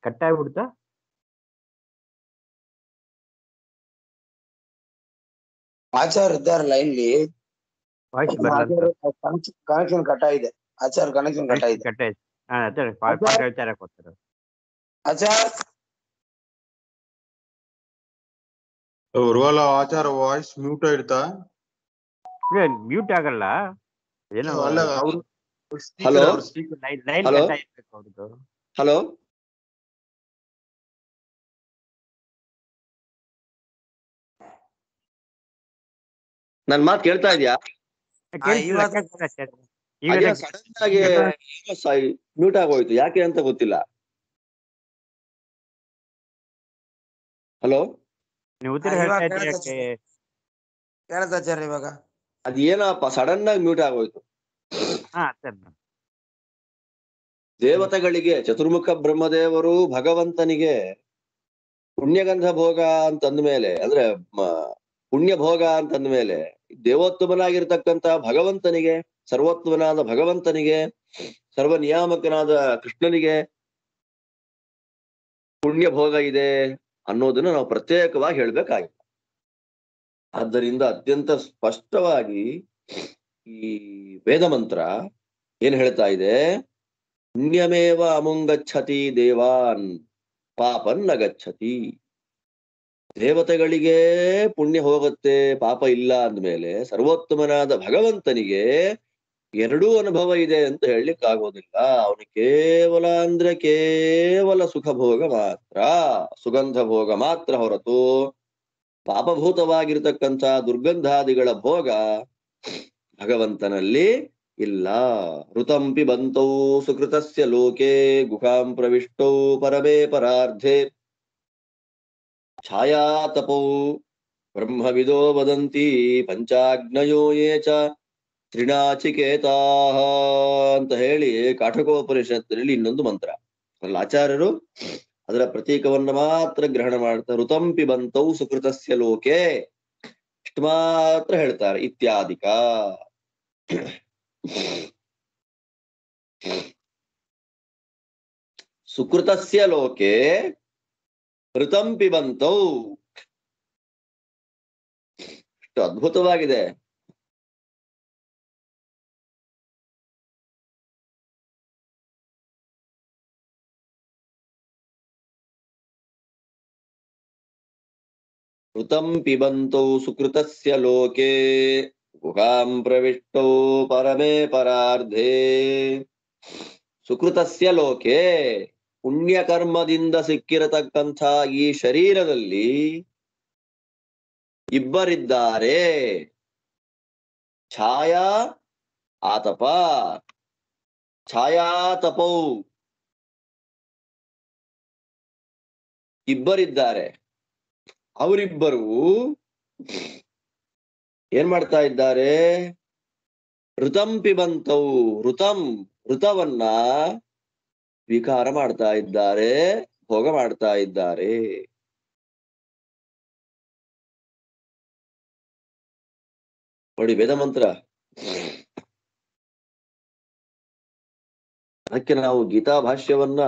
ಕಟ್ಟಾಗ್ಬಿಡ್ತಾ? ಆಚಾರ ಇದ್ದಾರೆ ಲೈನ್ಲಿ. ವಾಯ್ಸ್ ಬರಲ್ಲ. ಕನೆಕ್ಷನ್ ಕಟ್ ಆಗಿದೆ. ಆಚಾರ ಕನೆಕ್ಷನ್ ಕಟ್ ಆಗಿದೆ. ಕಟ್ಟಾಯ್ತು. ಹಾ ಅದೇ ಪಾಠ ವಿಚಾರ ಕೊಡ್ತಾರೆ. ಆಚಾರ ಉರ್ವಲ ಆಚಾರ ವಾಯ್ಸ್ ಮ್ಯೂಟ್ ಇಡ್ತಾ? ಮ್ಯೂಟ್ ಆಗಲ್ಲ ಏನೋ. ಅಲ್ಲ ಅವರು ಹಲೋ ಲೈನ್ ಹಲೋ ಕಟ್ಟಾಗಿರ್ಬೇಕು ಅವ್ರದ್ದು. ಹಲೋ ನನ್ ಮಾತು ಕೇಳ್ತಾ ಇದೆಯಾ? ಈಗ ಸಡನ್ ಆಗಿ ಮ್ಯೂಟ್ ಆಗೋಯ್ತು, ಯಾಕೆ ಅಂತ ಗೊತ್ತಿಲ್ಲ. ಹಲೋ ನೀವು ಉತ್ತರ ಹೇಳ್ತಾ ಇದ್ದೀರಿ ಯಾಕೆ? ಕೇಳ್ತಾಚಾರ ಇವಾಗ ಅದೇನಪ್ಪ ಸಡನ್ ಆಗಿ ಮ್ಯೂಟ್ ಆಗೋಯ್ತು. ಹಾ ಸರಿ. ದೇವತೆಗಳಿಗೆ ಚತುರ್ಮುಖ ಬ್ರಹ್ಮದೇವರು ಭಗವಂತನಿಗೆ ಪುಣ್ಯಗಂಧ ಭೋಗ ಅಂತಂದ್ಮೇಲೆ, ಅಂದ್ರೆ ಪುಣ್ಯ ಭೋಗ ಅಂತಂದ್ಮೇಲೆ ದೇವೋತ್ತಮನಾಗಿರ್ತಕ್ಕಂಥ ಭಗವಂತನಿಗೆ, ಸರ್ವೋತ್ತಮನಾದ ಭಗವಂತನಿಗೆ, ಸರ್ವ ನಿಯಾಮಕನಾದ ಕೃಷ್ಣನಿಗೆ ಪುಣ್ಯ ಭೋಗ ಇದೆ ಅನ್ನೋದನ್ನ ನಾವು ಪ್ರತ್ಯೇಕವಾಗಿ ಹೇಳ್ಬೇಕಾಗಿಲ್ಲ. ಆದ್ದರಿಂದ ಅತ್ಯಂತ ಸ್ಪಷ್ಟವಾಗಿ ಈ ವೇದ ಮಂತ್ರ ಏನ್ ಹೇಳ್ತಾ ಇದೆ? ಪುಣ್ಯಮೇವ ಅಮುಂಗಚ್ಚತಿ ದೇವಾನ್ ಪಾಪನ್ನ ಗಚ್ಚತಿ. ದೇವತೆಗಳಿಗೆ ಪುಣ್ಯ ಹೋಗುತ್ತೆ, ಪಾಪ ಇಲ್ಲ ಅಂದ್ಮೇಲೆ ಸರ್ವೋತ್ತಮನಾದ ಭಗವಂತನಿಗೆ ಎರಡೂ ಅನುಭವ ಇದೆ ಅಂತ ಹೇಳಲಿಕ್ಕೆ ಆಗೋದಿಲ್ಲ. ಅವನು ಕೇವಲ ಅಂದ್ರೆ ಕೇವಲ ಸುಖ ಭೋಗ ಮಾತ್ರ, ಸುಗಂಧ ಭೋಗ ಮಾತ್ರ ಹೊರತು ಪಾಪಭೂತವಾಗಿರ್ತಕ್ಕಂಥ ದುರ್ಗಂಧಾದಿಗಳ ಭೋಗ ಭಗವಂತನಲ್ಲಿ ಇಲ್ಲ. ಋತಂಪಿ ಬಂತೌ ಸುಕೃತಸ್ಯ ಲೋಕೆ ಗುಹಾಂ ಪ್ರವಿಷ್ಟೌ ಪರಮೇ ಪರಾರ್ಧೆ ಛಾಯಾತಪೌ ಬ್ರಹ್ಮವಿದೋ ವದಂತಿ ಪಂಚಾಗ್ನಯೋ ಯೇ ಚ ತ್ರಿನಾಚಿಕೇತಾಃ ಅಂತ ಹೇಳಿ ಕಾಠಕೋಪನಿಷತ್ತಿನಲ್ಲಿ ಇನ್ನೊಂದು ಮಂತ್ರ. ಅಲ್ಲ ಆಚಾರ್ಯರು ಅದರ ಪ್ರತೀಕವನ್ನ ಮಾತ್ರ ಗ್ರಹಣ ಮಾಡ್ತಾರೆ. ಋತಂ ಪಿಬಂತೌ ಸುಕೃತಸ್ಯ ಲೋಕೆ ಇಷ್ಟು ಮಾತ್ರ ಹೇಳ್ತಾರೆ. ಇತ್ಯಾದಿಕ ಸುಕೃತಸ್ಯ ಲೋಕೆ ಋತಂ ಪಿಬಂತೌ. ಇಷ್ಟು ಅದ್ಭುತವಾಗಿದೆ. ಋತಂ ಪಿಬಂತೌ ಸುಕೃತಸ್ಯ ಲೋಕೆ ಗುಹಾಂ ಪ್ರವಿಷ್ಟೌ ಪರಮೇ ಪರಾರ್ಧೇ. ಸುಕೃತಸ್ಯ ಲೋಕೆ ಪುಣ್ಯಕರ್ಮದಿಂದ ಸಿಕ್ಕಿರತಕ್ಕಂಥ ಈ ಶರೀರದಲ್ಲಿ ಇಬ್ಬರಿದ್ದಾರೆ. ಛಾಯಾ ಆತಪ. ಛಾಯಾತಪೌ ಇಬ್ಬರಿದ್ದಾರೆ. ಅವರಿಬ್ಬರು ಏನ್ ಮಾಡ್ತಾ ಇದ್ದಾರೆ? ಋತಂ ಪಿಬಂತೌ ಋತವನ್ನ ಸ್ವೀಕಾರ ಮಾಡ್ತಾ ಇದ್ದಾರೆ, ಭೋಗ ಮಾಡ್ತಾ ಇದ್ದಾರೆ. ನೋಡಿ ವೇದ ಮಂತ್ರ. ಅದಕ್ಕೆ ನಾವು ಗೀತಾ ಭಾಷ್ಯವನ್ನ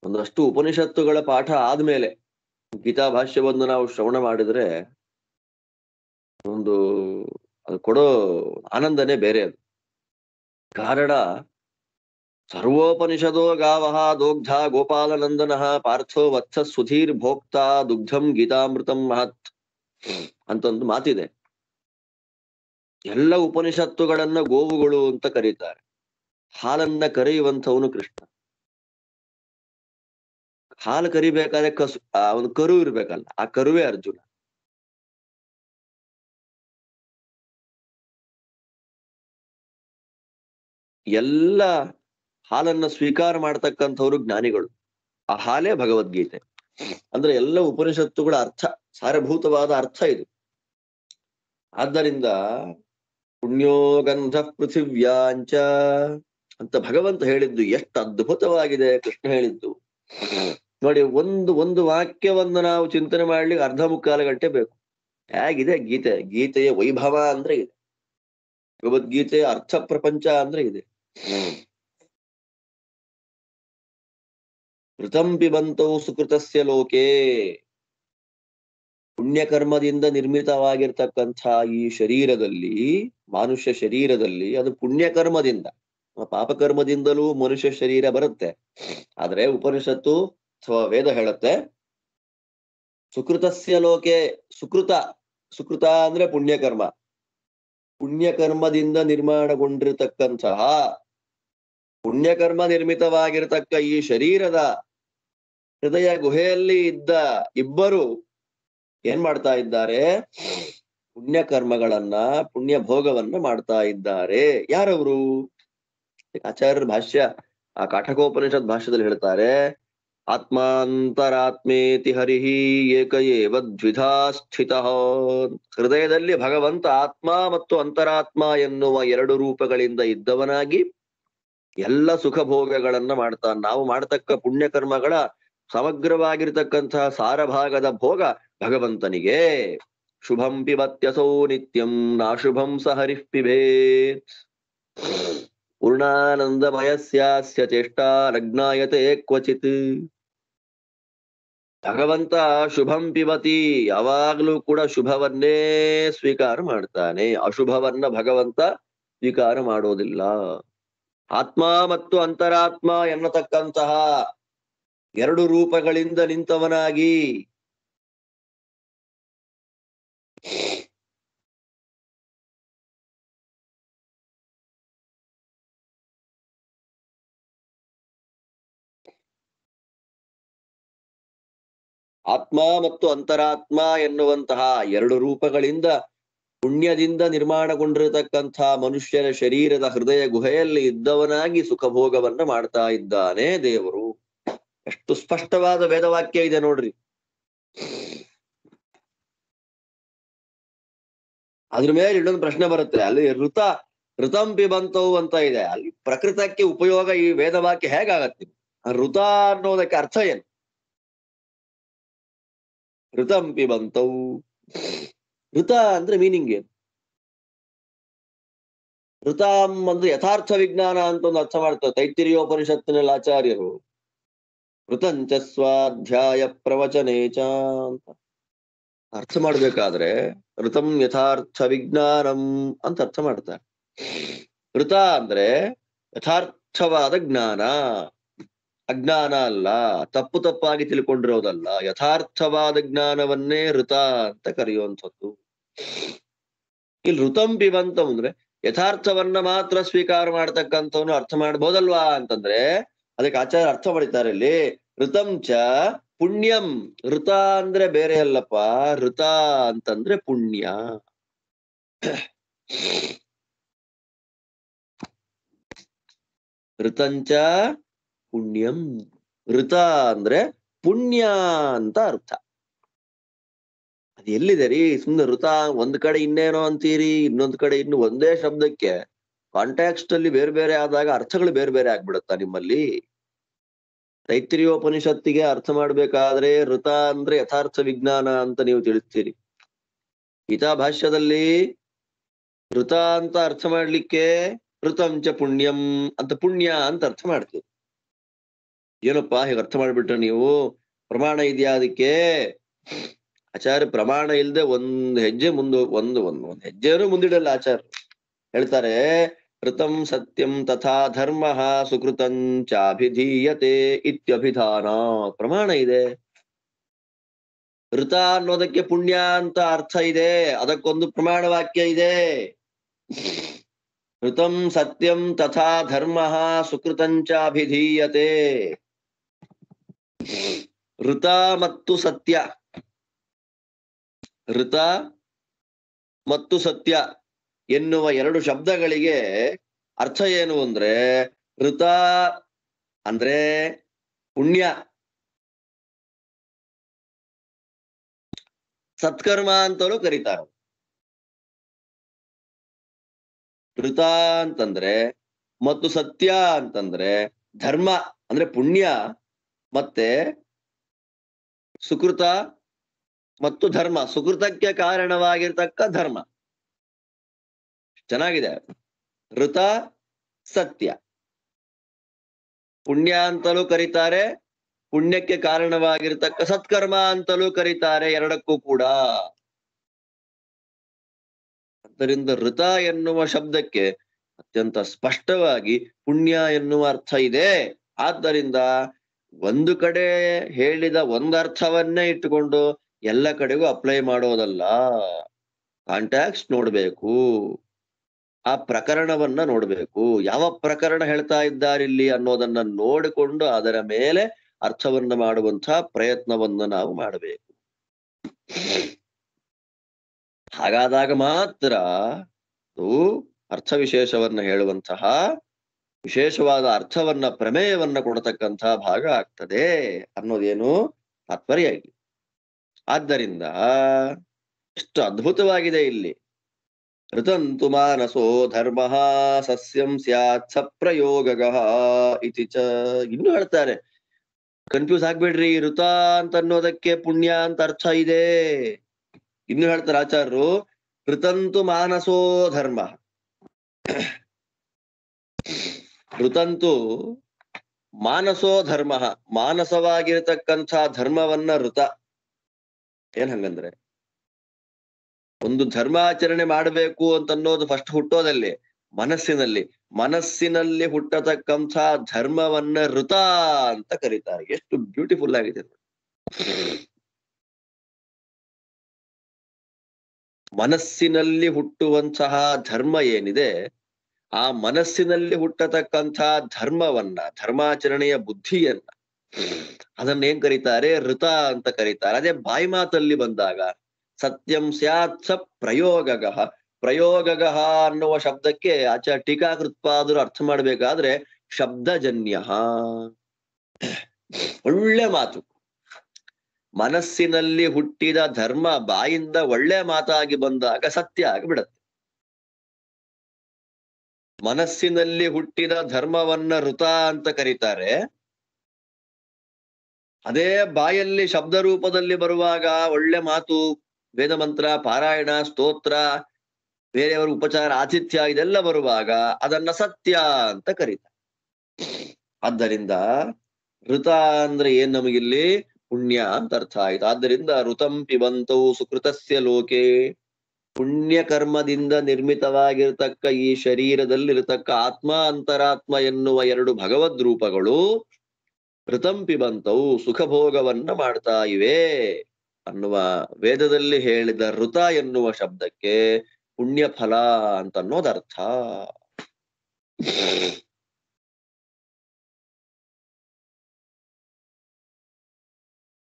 ಒಂದಷ್ಟು ಉಪನಿಷತ್ತುಗಳ ಪಾಠ ಆದ್ಮೇಲೆ ಗೀತಾ ಭಾಷ್ಯವನ್ನು ನಾವು ಶ್ರವಣ ಮಾಡಿದ್ರೆ ಒಂದು ಅದು ಕೊಡೋ ಆನಂದನೇ ಬೇರೆ. ಅದು ಕಾರಣ ಸರ್ವೋಪನಿಷದೋ ಗಾವಃ ದೋಗ್ಧ ಗೋಪಾಲನಂದನಃ ಪಾರ್ಥೋ ವತ್ಸ ಸುಧೀರ್ ಭೋಕ್ತಾ ದುಗ್ಧಂ ಗೀತಾಮೃತಂ ಮಹತ್ ಅಂತೊಂದು ಮಾತಿದೆ. ಎಲ್ಲ ಉಪನಿಷತ್ತುಗಳನ್ನ ಗೋವುಗಳು ಅಂತ ಕರೀತಾರೆ. ಹಾಲನ್ನ ಕರೆಯುವಂಥವನು ಕೃಷ್ಣ. ಹಾಲು ಕರಿಬೇಕಾದ್ರೆ ಒಂದು ಕರು ಇರ್ಬೇಕಲ್ಲ, ಆ ಕರುವೇ ಅರ್ಜುನ. ಎಲ್ಲ ಹಾಲನ್ನ ಸ್ವೀಕಾರ ಮಾಡ್ತಕ್ಕಂಥವ್ರು ಜ್ಞಾನಿಗಳು. ಆ ಹಾಲೇ ಭಗವದ್ಗೀತೆ. ಅಂದ್ರೆ ಎಲ್ಲ ಉಪನಿಷತ್ತುಗಳ ಅರ್ಥ, ಸಾರಭೂತವಾದ ಅರ್ಥ ಇದು. ಆದ್ದರಿಂದ ಪುಣ್ಯೋ ಗಂಧ ಪೃಥಿವ್ಯಾಂಚ ಅಂತ ಭಗವಂತ ಹೇಳಿದ್ದು ಎಷ್ಟು ಅದ್ಭುತವಾಗಿದೆ. ಕೃಷ್ಣ ಹೇಳಿದ್ದು ನೋಡಿ. ಒಂದು ವಾಕ್ಯವನ್ನ ನಾವು ಚಿಂತನೆ ಮಾಡ್ಲಿಕ್ಕೆ ಅರ್ಧ ಮುಕ್ಕಾಲು ಗಂಟೆ ಬೇಕು. ಹೇಗಿದೆ ಗೀತೆ? ಗೀತೆಯ ವೈಭವ ಅಂದ್ರೆ ಇದೆ. ಭಗವದ್ಗೀತೆಯ ಅರ್ಥ ಪ್ರಪಂಚ ಅಂದ್ರೆ ಇದೆ. ಋತಂ ಪಿಬಂತೌ ಸುಕೃತಸ್ಯ ಲೋಕೆ. ಪುಣ್ಯಕರ್ಮದಿಂದ ನಿರ್ಮಿತವಾಗಿರ್ತಕ್ಕಂಥ ಈ ಶರೀರದಲ್ಲಿ, ಮಾನುಷ್ಯ ಶರೀರದಲ್ಲಿ, ಅದು ಪುಣ್ಯಕರ್ಮದಿಂದ, ಪಾಪಕರ್ಮದಿಂದಲೂ ಮನುಷ್ಯ ಶರೀರ ಬರುತ್ತೆ. ಆದ್ರೆ ಉಪನಿಷತ್ತು ಅಥವಾ ವೇದ ಹೇಳುತ್ತೆ ಸುಕೃತಸ್ಯ ಲೋಕೆ. ಸುಕೃತ ಅಂದ್ರೆ ಪುಣ್ಯಕರ್ಮ. ಪುಣ್ಯಕರ್ಮದಿಂದ ನಿರ್ಮಾಣಗೊಂಡಿರತಕ್ಕಂತಹ, ಪುಣ್ಯಕರ್ಮ ನಿರ್ಮಿತವಾಗಿರತಕ್ಕ ಈ ಶರೀರದ ಹೃದಯ ಗುಹೆಯಲ್ಲಿ ಇದ್ದ ಇಬ್ಬರು ಏನ್ ಮಾಡ್ತಾ ಇದ್ದಾರೆ? ಪುಣ್ಯಕರ್ಮಗಳನ್ನ, ಪುಣ್ಯ ಭೋಗವನ್ನ ಮಾಡ್ತಾ ಇದ್ದಾರೆ. ಯಾರವರು? ಆಚಾರ್ಯರ ಭಾಷ್ಯ, ಆ ಕಾಠಕೋಪನಿಷತ್ ಭಾಷ್ಯದಲ್ಲಿ ಹೇಳ್ತಾರೆ, ಆತ್ಮಾಂತರಾತ್ಮೇತಿ ಹರಿಹಿ ಏಕ ಏವ ದ್ವಿಧಾ ಸ್ಥಿತಃ. ಹೃದಯದಲ್ಲಿ ಭಗವಂತ ಆತ್ಮ ಮತ್ತು ಅಂತರಾತ್ಮ ಎನ್ನುವ ಎರಡು ರೂಪಗಳಿಂದ ಇದ್ದವನಾಗಿ ಎಲ್ಲ ಸುಖ ಭೋಗಗಳನ್ನ ಮಾಡ್ತಾನೆ. ನಾವು ಮಾಡತಕ್ಕ ಪುಣ್ಯಕರ್ಮಗಳ ಸಮಗ್ರವಾಗಿರ್ತಕ್ಕಂತಹ ಸಾರಭಾಗದ ಭೋಗ ಭಗವಂತನಿಗೆ. ಶುಭಂ ಪಿಬತ್ಯಸೌ ನಿತ್ಯಂ ನಾಶುಭಂ ಸ ಹರಿಃ ಪಿಬೇತ್. ಪೂರ್ಣಾನಂದಮಯಸ್ಯಾಸ್ಯ ಚೇಷ್ಟಾ ಲಗ್ನಾಯತೆ ಕ್ವಚಿತ್. ಭಗವಂತ ಶುಭಂ ಪಿಬತಿ, ಯಾವಾಗ್ಲೂ ಕೂಡ ಶುಭವನ್ನೇ ಸ್ವೀಕಾರ ಮಾಡ್ತಾನೆ. ಅಶುಭವನ್ನ ಭಗವಂತ ಸ್ವೀಕಾರ ಮಾಡೋದಿಲ್ಲ. ಆತ್ಮ ಮತ್ತು ಅಂತರಾತ್ಮ ಎನ್ನತಕ್ಕಂತಹ ಎರಡು ರೂಪಗಳಿಂದ ನಿಂತವನಾಗಿ ಆತ್ಮ ಮತ್ತು ಅಂತರಾತ್ಮ ಎನ್ನುವಂತಹ ಎರಡು ರೂಪಗಳಿಂದ ಪುಣ್ಯದಿಂದ ನಿರ್ಮಾಣಗೊಂಡಿರತಕ್ಕಂಥ ಮನುಷ್ಯನ ಶರೀರದ ಹೃದಯ ಗುಹೆಯಲ್ಲಿ ಇದ್ದವನಾಗಿ ಸುಖಭೋಗವನ್ನ ಮಾಡ್ತಾ ಇದ್ದಾನೆ ದೇವರು. ಎಷ್ಟು ಸ್ಪಷ್ಟವಾದ ವೇದವಾಕ್ಯ ಇದೆ ನೋಡ್ರಿ. ಅದ್ರ ಮೇಲೆ ಇನ್ನೊಂದು ಪ್ರಶ್ನೆ ಬರುತ್ತೆ. ಅಲ್ಲಿ ಋತಂ ಪಿಬಂತವು ಅಂತ ಇದೆ. ಅಲ್ಲಿ ಪ್ರಕೃತಕ್ಕೆ ಉಪಯೋಗ ಈ ವೇದವಾಕ್ಯ ಹೇಗಾಗತ್ತೆ? ಋತ ಅನ್ನೋದಕ್ಕೆ ಅರ್ಥ ಏನು? ಋತಂ ಪಿಬಂತೌ. ಋತ ಅಂದ್ರೆ ಮೀನಿಂಗ್ ಏನು? ಋತಾಂ ಅಂದ್ರೆ ಯಥಾರ್ಥ ವಿಜ್ಞಾನ ಅಂತ ಒಂದು ಅರ್ಥ ಮಾಡ್ತಾರೆ ತೈತ್ತಿರಿಯೋಪನಿಷತ್ತಿನಲ್ಲಿ ಆಚಾರ್ಯರು. ಋತಂಚ ಸ್ವಾಧ್ಯಾಯ ಪ್ರವಚನೇಚ ಅಂತ ಅರ್ಥ ಮಾಡ್ಬೇಕಾದ್ರೆ ಋತಂ ಯಥಾರ್ಥ ವಿಜ್ಞಾನಂ ಅಂತ ಅರ್ಥ ಮಾಡ್ತಾರೆ. ಋತ ಅಂದ್ರೆ ಯಥಾರ್ಥವಾದ ಜ್ಞಾನ, ಅಜ್ಞಾನ ಅಲ್ಲ, ತಪ್ಪು ತಪ್ಪಾಗಿ ತಿಳ್ಕೊಂಡಿರೋದಲ್ಲ, ಯಥಾರ್ಥವಾದ ಜ್ಞಾನವನ್ನೇ ಋತ ಅಂತ ಕರೆಯುವಂಥದ್ದು. ಇಲ್ಲಿ ಋತಂ ಪಿಬಂತಂ ಅಂದ್ರೆ ಯಥಾರ್ಥವನ್ನ ಮಾತ್ರ ಸ್ವೀಕಾರ ಮಾಡ್ತಕ್ಕಂಥವ್ನು ಅರ್ಥ ಮಾಡ್ಬೋದಲ್ವಾ ಅಂತಂದ್ರೆ ಅದಕ್ಕೆ ಆಚಾರ್ಯ ಅರ್ಥ ಮಾಡಿದ್ದಾರೆ ಇಲ್ಲಿ. ಋತಂಚ ಪುಣ್ಯಂ. ಋತ ಅಂದ್ರೆ ಬೇರೆ ಅಲ್ಲಪ್ಪ, ಋತ ಅಂತಂದ್ರೆ ಪುಣ್ಯ. ಋತಂಚ ಪುಣ್ಯಂ. ಋತ ಅಂದ್ರೆ ಪುಣ್ಯ ಅಂತ ಅರ್ಥ. ಅದ್ ಎಲ್ಲಿದೆ ರೀ? ಸುಮ್ನೆ ಋತ ಒಂದ್ ಕಡೆ ಇನ್ನೇನೋ ಅಂತೀರಿ, ಇನ್ನೊಂದ್ ಕಡೆ ಇನ್ನು ಒಂದೇ ಶಬ್ದಕ್ಕೆ ಕಾಂಟ್ಯಾಕ್ಸ್ಟ್ ಅಲ್ಲಿ ಬೇರೆ ಬೇರೆ ಆದಾಗ ಅರ್ಥಗಳು ಬೇರೆ ಬೇರೆ ಆಗ್ಬಿಡುತ್ತಾ ನಿಮ್ಮಲ್ಲಿ? ತೈತ್ತಿರಿಯೋಪನಿಷತ್ತಿಗೆ ಅರ್ಥ ಮಾಡ್ಬೇಕಾದ್ರೆ ಋತ ಅಂದ್ರೆ ಯಥಾರ್ಥ ವಿಜ್ಞಾನ ಅಂತ ನೀವು ತಿಳಿಸ್ತೀರಿ. ಗೀತಾ ಭಾಷ್ಯದಲ್ಲಿ ಋತ ಅಂತ ಅರ್ಥ ಮಾಡ್ಲಿಕ್ಕೆ ಋತಂಚ ಪುಣ್ಯಂ ಅಂತ ಪುಣ್ಯ ಅಂತ ಅರ್ಥ ಮಾಡ್ತೀವಿ. ಏನಪ್ಪಾ ಹೀಗೆ ಅರ್ಥ ಮಾಡ್ಬಿಟ್ರೆ ನೀವು? ಪ್ರಮಾಣ ಇದೆಯಾ ಅದಕ್ಕೆ? ಆಚಾರ್ಯ ಪ್ರಮಾಣ ಇಲ್ದೆ ಒಂದ್ ಹೆಜ್ಜೆ ಒಂದ್ ಹೆಜ್ಜೆನೂ ಮುಂದಿಡಲ್ಲ ಆಚಾರ್ಯ. ಹೇಳ್ತಾರೆ ಋತಂ ಸತ್ಯಂ ತಥಾ ಧರ್ಮ ಸುಕೃತಂಚಾಭಿಧೀಯತೆ ಇತ್ಯಭಿಧಾನ. ಪ್ರಮಾಣ ಇದೆ. ಋತ ಅನ್ನೋದಕ್ಕೆ ಪುಣ್ಯ ಅಂತ ಅರ್ಥ ಇದೆ, ಅದಕ್ಕೊಂದು ಪ್ರಮಾಣ ವಾಕ್ಯ ಇದೆ. ಋತಂ ಸತ್ಯಂ ತಥಾ ಧರ್ಮ ಸುಕೃತಂಚಾಭಿಧೀಯತೆ. ಋತ ಮತ್ತು ಸತ್ಯ, ಋತ ಮತ್ತು ಸತ್ಯ ಎನ್ನುವ ಎರಡು ಶಬ್ದಗಳಿಗೆ ಅರ್ಥ ಏನು ಅಂದ್ರೆ ಋತ ಅಂದ್ರೆ ಪುಣ್ಯ, ಸತ್ಕರ್ಮ ಅಂತಲೂ ಕರೀತಾರೆ. ಋತ ಅಂತಂದ್ರೆ ಮತ್ತು ಸತ್ಯ ಅಂತಂದ್ರೆ ಧರ್ಮ ಅಂದ್ರೆ ಪುಣ್ಯ ಮತ್ತೆ ಸುಕೃತ ಮತ್ತು ಧರ್ಮ, ಸುಕೃತಕ್ಕೆ ಕಾರಣವಾಗಿರ್ತಕ್ಕ ಧರ್ಮ. ಚೆನ್ನಾಗಿದೆ. ಋತ ಸತ್ಯ ಪುಣ್ಯ ಅಂತಲೂ ಕರೀತಾರೆ, ಪುಣ್ಯಕ್ಕೆ ಕಾರಣವಾಗಿರ್ತಕ್ಕ ಸತ್ಕರ್ಮ ಅಂತಲೂ ಕರೀತಾರೆ, ಎರಡಕ್ಕೂ ಕೂಡ. ಆದ್ದರಿಂದ ಋತ ಎನ್ನುವ ಶಬ್ದಕ್ಕೆ ಅತ್ಯಂತ ಸ್ಪಷ್ಟವಾಗಿ ಪುಣ್ಯ ಎನ್ನುವ ಅರ್ಥ ಇದೆ. ಆದ್ದರಿಂದ ಒಂದು ಕಡೆ ಹೇಳಿದ ಒಂದರ್ಥವನ್ನೇ ಇಟ್ಟುಕೊಂಡು ಎಲ್ಲ ಕಡೆಗೂ ಅಪ್ಲೈ ಮಾಡೋದಲ್ಲ. ಕಾಂಟ್ಯಾಕ್ಟ್ ನೋಡ್ಬೇಕು, ಆ ಪ್ರಕರಣವನ್ನ ನೋಡ್ಬೇಕು. ಯಾವ ಪ್ರಕರಣ ಹೇಳ್ತಾ ಇದ್ದಾರಿಲ್ಲಿ ಅನ್ನೋದನ್ನ ನೋಡಿಕೊಂಡು ಅದರ ಮೇಲೆ ಅರ್ಥವನ್ನ ಮಾಡುವಂತಹ ಪ್ರಯತ್ನವನ್ನ ನಾವು ಮಾಡಬೇಕು. ಹಾಗಾದಾಗ ಮಾತ್ರ ಅರ್ಥ ವಿಶೇಷವನ್ನ ಹೇಳುವಂತಹ ವಿಶೇಷವಾದ ಅರ್ಥವನ್ನ ಪ್ರಮೇಯವನ್ನ ಕೊಡತಕ್ಕಂತಹ ಭಾಗ ಆಗ್ತದೆ ಅನ್ನೋದೇನು ತಾತ್ಪರ್ಯ ಇಲ್ಲಿ. ಆದ್ದರಿಂದ ಎಷ್ಟು ಅದ್ಭುತವಾಗಿದೆ ಇಲ್ಲಿ. ಋತಂತು ಮಾನಸೋ ಧರ್ಮ ಸಸ್ಯಂ ಸ್ಯಾತ್ ಸಪ್ರಯೋಗಃ ಇತಿ ಚ. ಇನ್ನು ಹೇಳ್ತಾರೆ, ಕನ್ಫ್ಯೂಸ್ ಆಗ್ಬೇಡ್ರಿ, ಋತ ಅಂತ ಅನ್ನೋದಕ್ಕೆ ಪುಣ್ಯ ಅಂತ ಅರ್ಥ ಇದೆ. ಇನ್ನು ಹೇಳ್ತಾರೆ ಆಚಾರ್ಯರು, ಋತಂತು ಮಾನಸೋ ಧರ್ಮ. ಋತಂತು ಮಾನಸೋ ಧರ್ಮ, ಮಾನಸವಾಗಿರತಕ್ಕಂಥ ಧರ್ಮವನ್ನ ಋತ. ಏನ್ ಹಂಗಂದ್ರೆ ಒಂದು ಧರ್ಮಾಚರಣೆ ಮಾಡಬೇಕು ಅಂತನ್ನೋದು ಫಸ್ಟ್ ಹುಟ್ಟೋದಲ್ಲಿ ಮನಸ್ಸಿನಲ್ಲಿ ಹುಟ್ಟತಕ್ಕಂಥ ಧರ್ಮವನ್ನ ಋತ ಅಂತ ಕರೀತಾರೆ. ಎಷ್ಟು ಬ್ಯೂಟಿಫುಲ್ ಆಗಿದೆ. ಮನಸ್ಸಿನಲ್ಲಿ ಹುಟ್ಟುವಂತಹ ಧರ್ಮ ಏನಿದೆ, ಆ ಮನಸ್ಸಿನಲ್ಲಿ ಹುಟ್ಟತಕ್ಕಂಥ ಧರ್ಮವನ್ನ, ಧರ್ಮಾಚರಣೆಯ ಬುದ್ಧಿಯನ್ನ, ಅದನ್ನೇನ್ ಕರೀತಾರೆ? ಋತ ಅಂತ ಕರೀತಾರೆ. ಅದೇ ಬಾಯಿ ಮಾತಲ್ಲಿ ಬಂದಾಗ ಸತ್ಯಂ ಸ್ಯಾತ್ ಸ ಪ್ರಯೋಗಃ. ಪ್ರಯೋಗಃ ಅನ್ನುವ ಶಬ್ದಕ್ಕೆ ಟೀಕಾಕೃತ್ಪಾದರು ಅರ್ಥ ಮಾಡ್ಬೇಕಾದ್ರೆ ಶಬ್ದಜನ್ಯ, ಒಳ್ಳೆ ಮಾತು. ಮನಸ್ಸಿನಲ್ಲಿ ಹುಟ್ಟಿದ ಧರ್ಮ ಬಾಯಿಂದ ಒಳ್ಳೆ ಮಾತಾಗಿ ಬಂದಾಗ ಸತ್ಯ ಆಗಿಬಿಡತ್ತೆ. ಮನಸ್ಸಿನಲ್ಲಿ ಹುಟ್ಟಿದ ಧರ್ಮವನ್ನ ಋತ ಅಂತ ಕರೀತಾರೆ, ಅದೇ ಬಾಯಲ್ಲಿ ಶಬ್ದ ರೂಪದಲ್ಲಿ ಬರುವಾಗ ಒಳ್ಳೆ ಮಾತು, ವೇದ ಮಂತ್ರ, ಪಾರಾಯಣ, ಸ್ತೋತ್ರ, ಬೇರೆಯವರ ಉಪಚಾರ, ಆತಿಥ್ಯ ಇದೆಲ್ಲ ಬರುವಾಗ ಅದನ್ನ ಸತ್ಯ ಅಂತ ಕರೀತಾರೆ. ಆದ್ದರಿಂದ ಋತ ಅಂದ್ರೆ ಏನ್ ನಮಗಿಲ್ಲಿ ಪುಣ್ಯ ಅಂತ ಅರ್ಥ ಆಯ್ತು. ಆದ್ದರಿಂದ ಋತಂ ಪಿಬಂತೌ ಸುಕೃತಸ್ಯ ಲೋಕೆ, ಪುಣ್ಯ ಕರ್ಮದಿಂದ ನಿರ್ಮಿತವಾಗಿರ್ತಕ್ಕ ಈ ಶರೀರದಲ್ಲಿರತಕ್ಕ ಆತ್ಮ ಅಂತರಾತ್ಮ ಎನ್ನುವ ಎರಡು ಭಗವದ್ ರೂಪಗಳು ಋತಂ ಪಿಬಂತವು ಸುಖ ಭೋಗವನ್ನ ಮಾಡ್ತಾ ಇವೆ ಅನ್ನುವ ವೇದದಲ್ಲಿ ಹೇಳಿದ ಋತ ಎನ್ನುವ ಶಬ್ದಕ್ಕೆ ಪುಣ್ಯ ಫಲ ಅಂತ ಅನ್ನೋದರ್ಥ.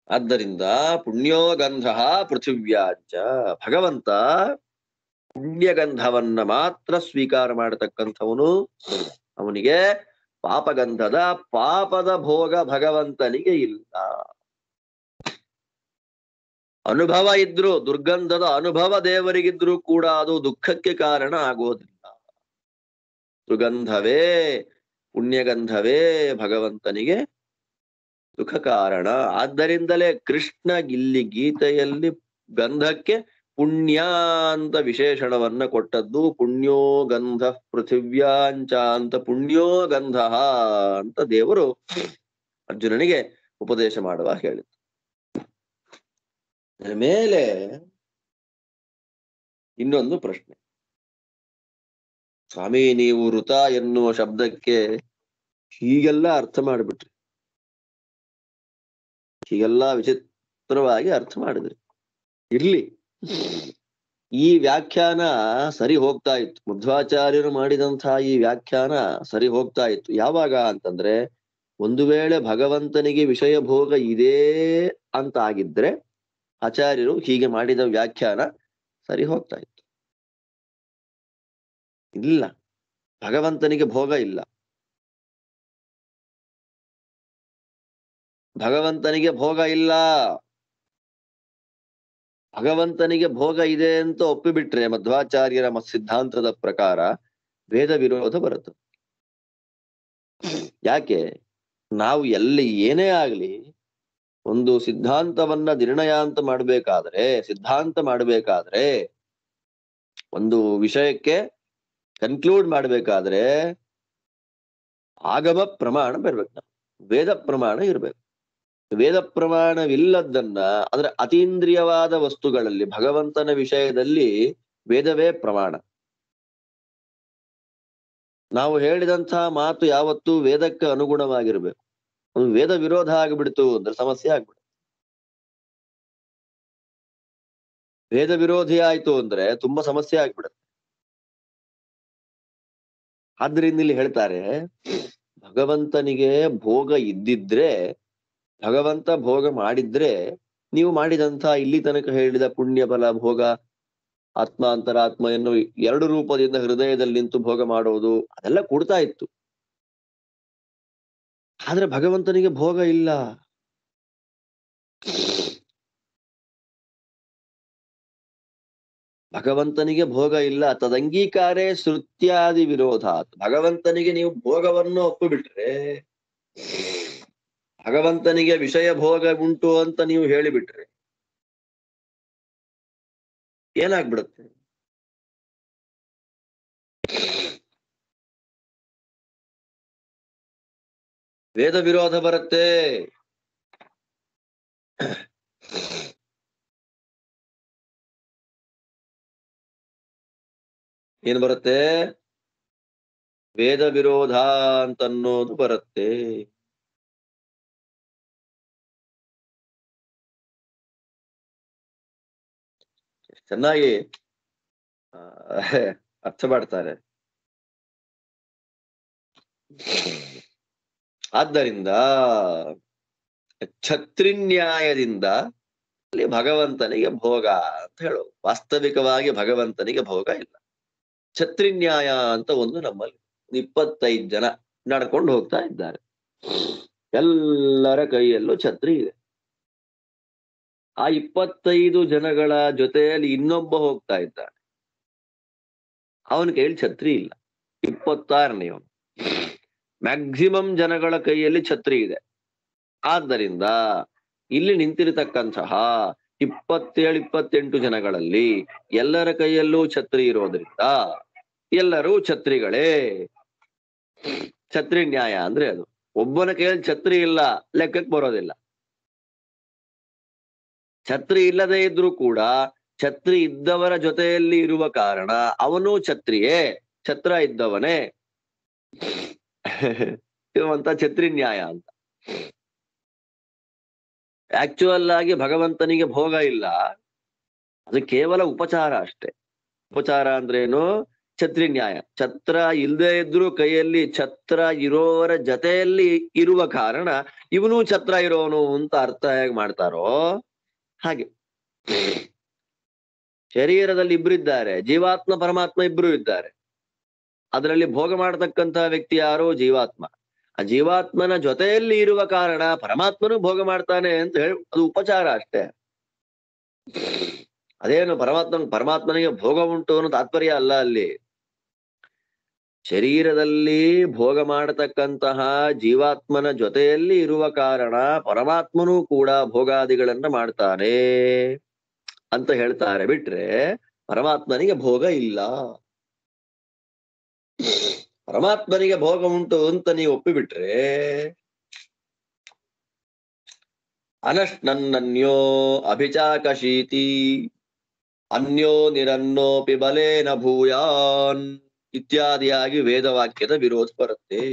ಆದ್ದರಿಂದ ಪುಣ್ಯೋ ಗಂಧ ಪೃಥಿವ್ಯಾಚ, ಭಗವಂತ ಪುಣ್ಯಗಂಧವನ್ನ ಮಾತ್ರ ಸ್ವೀಕಾರ ಮಾಡತಕ್ಕಂಥವನು. ಅವನಿಗೆ ಪಾಪಗಂಧದ ಪಾಪದ ಭೋಗ ಭಗವಂತನಿಗೆ ಇಲ್ಲ. ಅನುಭವ ಇದ್ರು, ದುರ್ಗಂಧದ ಅನುಭವ ದೇವರಿಗಿದ್ರು ಕೂಡ ಅದು ದುಃಖಕ್ಕೆ ಕಾರಣ ಆಗೋದಿಲ್ಲ. ಸುಗಂಧವೇ ಪುಣ್ಯಗಂಧವೇ ಭಗವಂತನಿಗೆ ಸುಖ ಕಾರಣ. ಆದ್ದರಿಂದಲೇ ಕೃಷ್ಣ ಇಲ್ಲಿ ಗೀತೆಯಲ್ಲಿ ಗಂಧಕ್ಕೆ ಪುಣ್ಯ ಅಂತ ವಿಶೇಷಣವನ್ನ ಕೊಟ್ಟದ್ದು. ಪುಣ್ಯೋ ಗಂಧ ಪೃಥಿವ್ಯಾಂಚ ಅಂತ ಪುಣ್ಯೋ ಗಂಧ ಅಂತ ದೇವರು ಅರ್ಜುನನಿಗೆ ಉಪದೇಶ ಮಾಡುವ ಹೇಳಿದ್ರು. ಅದರ ಮೇಲೆ ಇನ್ನೊಂದು ಪ್ರಶ್ನೆ. ಸ್ವಾಮಿ, ನೀವು ಋತ ಎನ್ನುವ ಶಬ್ದಕ್ಕೆ ಹೀಗೆಲ್ಲ ಅರ್ಥ ಮಾಡಿಬಿಟ್ರಿ, ಹೀಗೆಲ್ಲ ವಿಚಿತ್ರವಾಗಿ ಅರ್ಥ ಮಾಡಿದ್ರಿ. ಇರ್ಲಿ, ಈ ವ್ಯಾಖ್ಯಾನ ಸರಿ ಹೋಗ್ತಾ ಇತ್ತು. ಮಧ್ವಾಚಾರ್ಯರು ಮಾಡಿದಂತಹ ಈ ವ್ಯಾಖ್ಯಾನ ಸರಿ ಹೋಗ್ತಾ ಇತ್ತು. ಯಾವಾಗ ಅಂತಂದ್ರೆ, ಒಂದು ವೇಳೆ ಭಗವಂತನಿಗೆ ವಿಷಯ ಭೋಗ ಇದೆ ಅಂತ ಆಗಿದ್ರೆ ಆಚಾರ್ಯರು ಹೀಗೆ ಮಾಡಿದ ವ್ಯಾಖ್ಯಾನ ಸರಿ ಹೋಗ್ತಾ ಇತ್ತು. ಇಲ್ಲ, ಭಗವಂತನಿಗೆ ಭೋಗ ಇಲ್ಲ, ಭಗವಂತನಿಗೆ ಭೋಗ ಇಲ್ಲ. ಭಗವಂತನಿಗೆ ಭೋಗ ಇದೆ ಅಂತ ಒಪ್ಪಿಬಿಟ್ರೆ ಮಧ್ವಾಚಾರ್ಯರ ಸಿದ್ಧಾಂತದ ಪ್ರಕಾರ ವೇದ ವಿರೋಧ ಬರುತ್ತೆ. ಯಾಕೆ? ನಾವು ಎಲ್ಲಿ ಏನೇ ಆಗ್ಲಿ ಒಂದು ಸಿದ್ಧಾಂತವನ್ನ ನಿರ್ಣಯ ಅಂತ ಸಿದ್ಧಾಂತ ಮಾಡ್ಬೇಕಾದ್ರೆ, ಒಂದು ವಿಷಯಕ್ಕೆ ಕನ್ಕ್ಲೂಡ್ ಮಾಡ್ಬೇಕಾದ್ರೆ ಆಗಮ ಪ್ರಮಾಣ ಬರ್ಬೇಕು, ನಾವು ವೇದ ಪ್ರಮಾಣ ಇರ್ಬೇಕು. ವೇದ ಪ್ರಮಾಣವಿಲ್ಲದನ್ನ, ಅಂದ್ರೆ ಅತೀಂದ್ರಿಯವಾದ ವಸ್ತುಗಳಲ್ಲಿ ಭಗವಂತನ ವಿಷಯದಲ್ಲಿ ವೇದವೇ ಪ್ರಮಾಣ. ನಾವು ಹೇಳಿದಂತಹ ಮಾತು ಯಾವತ್ತೂ ವೇದಕ್ಕೆ ಅನುಗುಣವಾಗಿರ್ಬೇಕು. ಅದು ವೇದ ವಿರೋಧ ಆಗಿಬಿಡ್ತು ಅಂದ್ರೆ ಸಮಸ್ಯೆ ಆಗ್ಬಿಡುತ್ತೆ. ವೇದ ವಿರೋಧಿ ಆಯ್ತು ಅಂದ್ರೆ ತುಂಬಾ ಸಮಸ್ಯೆ ಆಗ್ಬಿಡುತ್ತೆ. ಆದ್ರಿಂದ ಇಲ್ಲಿ ಹೇಳ್ತಾರೆ, ಭಗವಂತನಿಗೆ ಭೋಗ ಇದ್ದಿದ್ರೆ, ಭಗವಂತ ಭೋಗ ಮಾಡಿದ್ರೆ, ನೀವು ಮಾಡಿದಂತ ಇಲ್ಲಿ ತನಕ ಹೇಳಿದ ಪುಣ್ಯ ಫಲ ಭೋಗ, ಆತ್ಮ ಅಂತರಾತ್ಮ ಎನ್ನುವ ಎರಡು ರೂಪದಿಂದ ಹೃದಯದಲ್ಲಿ ನಿಂತು ಭೋಗ ಮಾಡುವುದು ಅದೆಲ್ಲ ಕೊಡ್ತಾ ಇತ್ತು. ಆದ್ರೆ ಭಗವಂತನಿಗೆ ಭೋಗ ಇಲ್ಲ. ಭಗವಂತನಿಗೆ ಭೋಗ ಇಲ್ಲ. ತದಂಗೀಕಾರೇ ಶ್ರುತ್ಯಾದಿ ವಿರೋಧ. ಭಗವಂತನಿಗೆ ನೀವು ಭೋಗವನ್ನು ಒಪ್ಪಿಬಿಟ್ರೆ, ಭಗವಂತನಿಗೆ ವಿಷಯ ಭೋಗ ಉಂಟು ಅಂತ ನೀವು ಹೇಳಿಬಿಟ್ರೆ ಏನಾಗ್ಬಿಡುತ್ತೆ? ವೇದ ವಿರೋಧ ಬರುತ್ತೆ. ಏನ್ ಬರುತ್ತೆ? ವೇದ ವಿರೋಧ ಅಂತನ್ನೋದು ಬರುತ್ತೆ. ಚೆನ್ನಾಗಿ ಅರ್ಥ ಮಾಡ್ತಾರೆ. ಆದ್ದರಿಂದ ಛತ್ರಿನ್ಯಾಯದಿಂದ ಅಲ್ಲಿ ಭಗವಂತನಿಗೆ ಭೋಗ ಅಂತ ಹೇಳೋದು. ವಾಸ್ತವಿಕವಾಗಿ ಭಗವಂತನಿಗೆ ಭೋಗ ಇಲ್ಲ. ಛತ್ರಿನ್ಯಾಯ ಅಂತ ಒಂದು ನಮ್ಮಲ್ಲಿ 25 ಜನ ನಡ್ಕೊಂಡು ಹೋಗ್ತಾ ಇದ್ದಾರೆ. ಎಲ್ಲರ ಕೈಯಲ್ಲೂ ಛತ್ರಿ ಇದೆ. ಆ 25 ಜನಗಳ ಜೊತೆಯಲ್ಲಿ ಇನ್ನೊಬ್ಬ ಹೋಗ್ತಾ ಇದ್ದಾನೆ. ಅವನ ಕೈಯಲ್ಲಿ ಛತ್ರಿ ಇಲ್ಲ. 26ನೇವನು. ಮ್ಯಾಕ್ಸಿಮಮ್ ಜನಗಳ ಕೈಯಲ್ಲಿ ಛತ್ರಿ ಇದೆ. ಆದ್ದರಿಂದ ಇಲ್ಲಿ ನಿಂತಿರತಕ್ಕಂತಹ 27-28 ಜನಗಳಲ್ಲಿ ಎಲ್ಲರ ಕೈಯಲ್ಲೂ ಛತ್ರಿ ಇರೋದ್ರಿಂದ ಎಲ್ಲರೂ ಛತ್ರಿಗಳೇ. ಛತ್ರಿ ನ್ಯಾಯ ಅಂದ್ರೆ ಅದು. ಒಬ್ಬನ ಕೈಯಲ್ಲಿ ಛತ್ರಿ ಇಲ್ಲ, ಲೆಕ್ಕಕ್ಕೆ ಬರೋದಿಲ್ಲ. ಛತ್ರಿ ಇಲ್ಲದೆ ಇದ್ರೂ ಕೂಡ ಛತ್ರಿ ಇದ್ದವರ ಜೊತೆಯಲ್ಲಿ ಇರುವ ಕಾರಣ ಅವನು ಛತ್ರಿಯೇ, ಛತ್ರ ಇದ್ದವನೇ ಇರುವಂತ ಛತ್ರಿ ನ್ಯಾಯ ಅಂತ. ಆಕ್ಚುಯಲ್ ಆಗಿ ಭಗವಂತನಿಗೆ ಭೋಗ ಇಲ್ಲ, ಅದು ಕೇವಲ ಉಪಚಾರ ಅಷ್ಟೇ. ಉಪಚಾರ ಅಂದ್ರೇನು? ಛತ್ರಿ ನ್ಯಾಯ. ಛತ್ರ ಇಲ್ಲದೆ ಇದ್ರೂ ಕೈಯಲ್ಲಿ ಛತ್ರ ಇರೋವರ ಜೊತೆಯಲ್ಲಿ ಇರುವ ಕಾರಣ ಇವನು ಛತ್ರ ಇರೋನು ಅಂತ ಅರ್ಥ ಹೇಗೆ ಮಾಡ್ತಾರೋ ಹಾಗೆ. ಶರೀರದಲ್ಲಿ ಇಬ್ರಿದ್ದಾರೆ, ಜೀವಾತ್ಮ ಪರಮಾತ್ಮ ಇಬ್ರು ಇದ್ದಾರೆ. ಅದರಲ್ಲಿ ಭೋಗ ಮಾಡತಕ್ಕಂತಹ ವ್ಯಕ್ತಿ ಯಾರೋ ಜೀವಾತ್ಮ. ಆ ಜೀವಾತ್ಮನ ಜೊತೆಯಲ್ಲಿ ಇರುವ ಕಾರಣ ಪರಮಾತ್ಮನು ಭೋಗ ಮಾಡ್ತಾನೆ ಅಂತ ಹೇಳಿ ಅದು ಉಪಚಾರ ಅಷ್ಟೇ. ಅದೇನು ಪರಮಾತ್ಮನಿಗೆ ಭೋಗ ಉಂಟು ಅನ್ನೋ ತಾತ್ಪರ್ಯ ಅಲ್ಲ ಅಲ್ಲಿ. ಶರೀರದಲ್ಲಿ ಭೋಗ ಮಾಡತಕ್ಕಂತಹ ಜೀವಾತ್ಮನ ಜೊತೆಯಲ್ಲಿ ಇರುವ ಕಾರಣ ಪರಮಾತ್ಮನೂ ಕೂಡ ಭೋಗಾದಿಗಳನ್ನ ಮಾಡ್ತಾನೆ ಅಂತ ಹೇಳ್ತಾರೆ. ಬಿಟ್ರೆ ಪರಮಾತ್ಮನಿಗೆ ಭೋಗ ಇಲ್ಲ. ಪರಮಾತ್ಮನಿಗೆ ಭೋಗ ಉಂಟು ಅಂತ ನೀವು ಒಪ್ಪಿಬಿಟ್ರೆ ಅನಶ್ನನ್ನನ್ಯೋ ಅಭಿಚಾಕಶೀತಿ ಅನ್ಯೋ ನಿರನ್ನೋಪಿ ಬಲೇನ ಭೂಯಾನ್ ಇತ್ಯಾದಿಯಾಗಿ ವೇದವಾಕ್ಯದ ವಿರೋಧ ಬರುತ್ತೆ.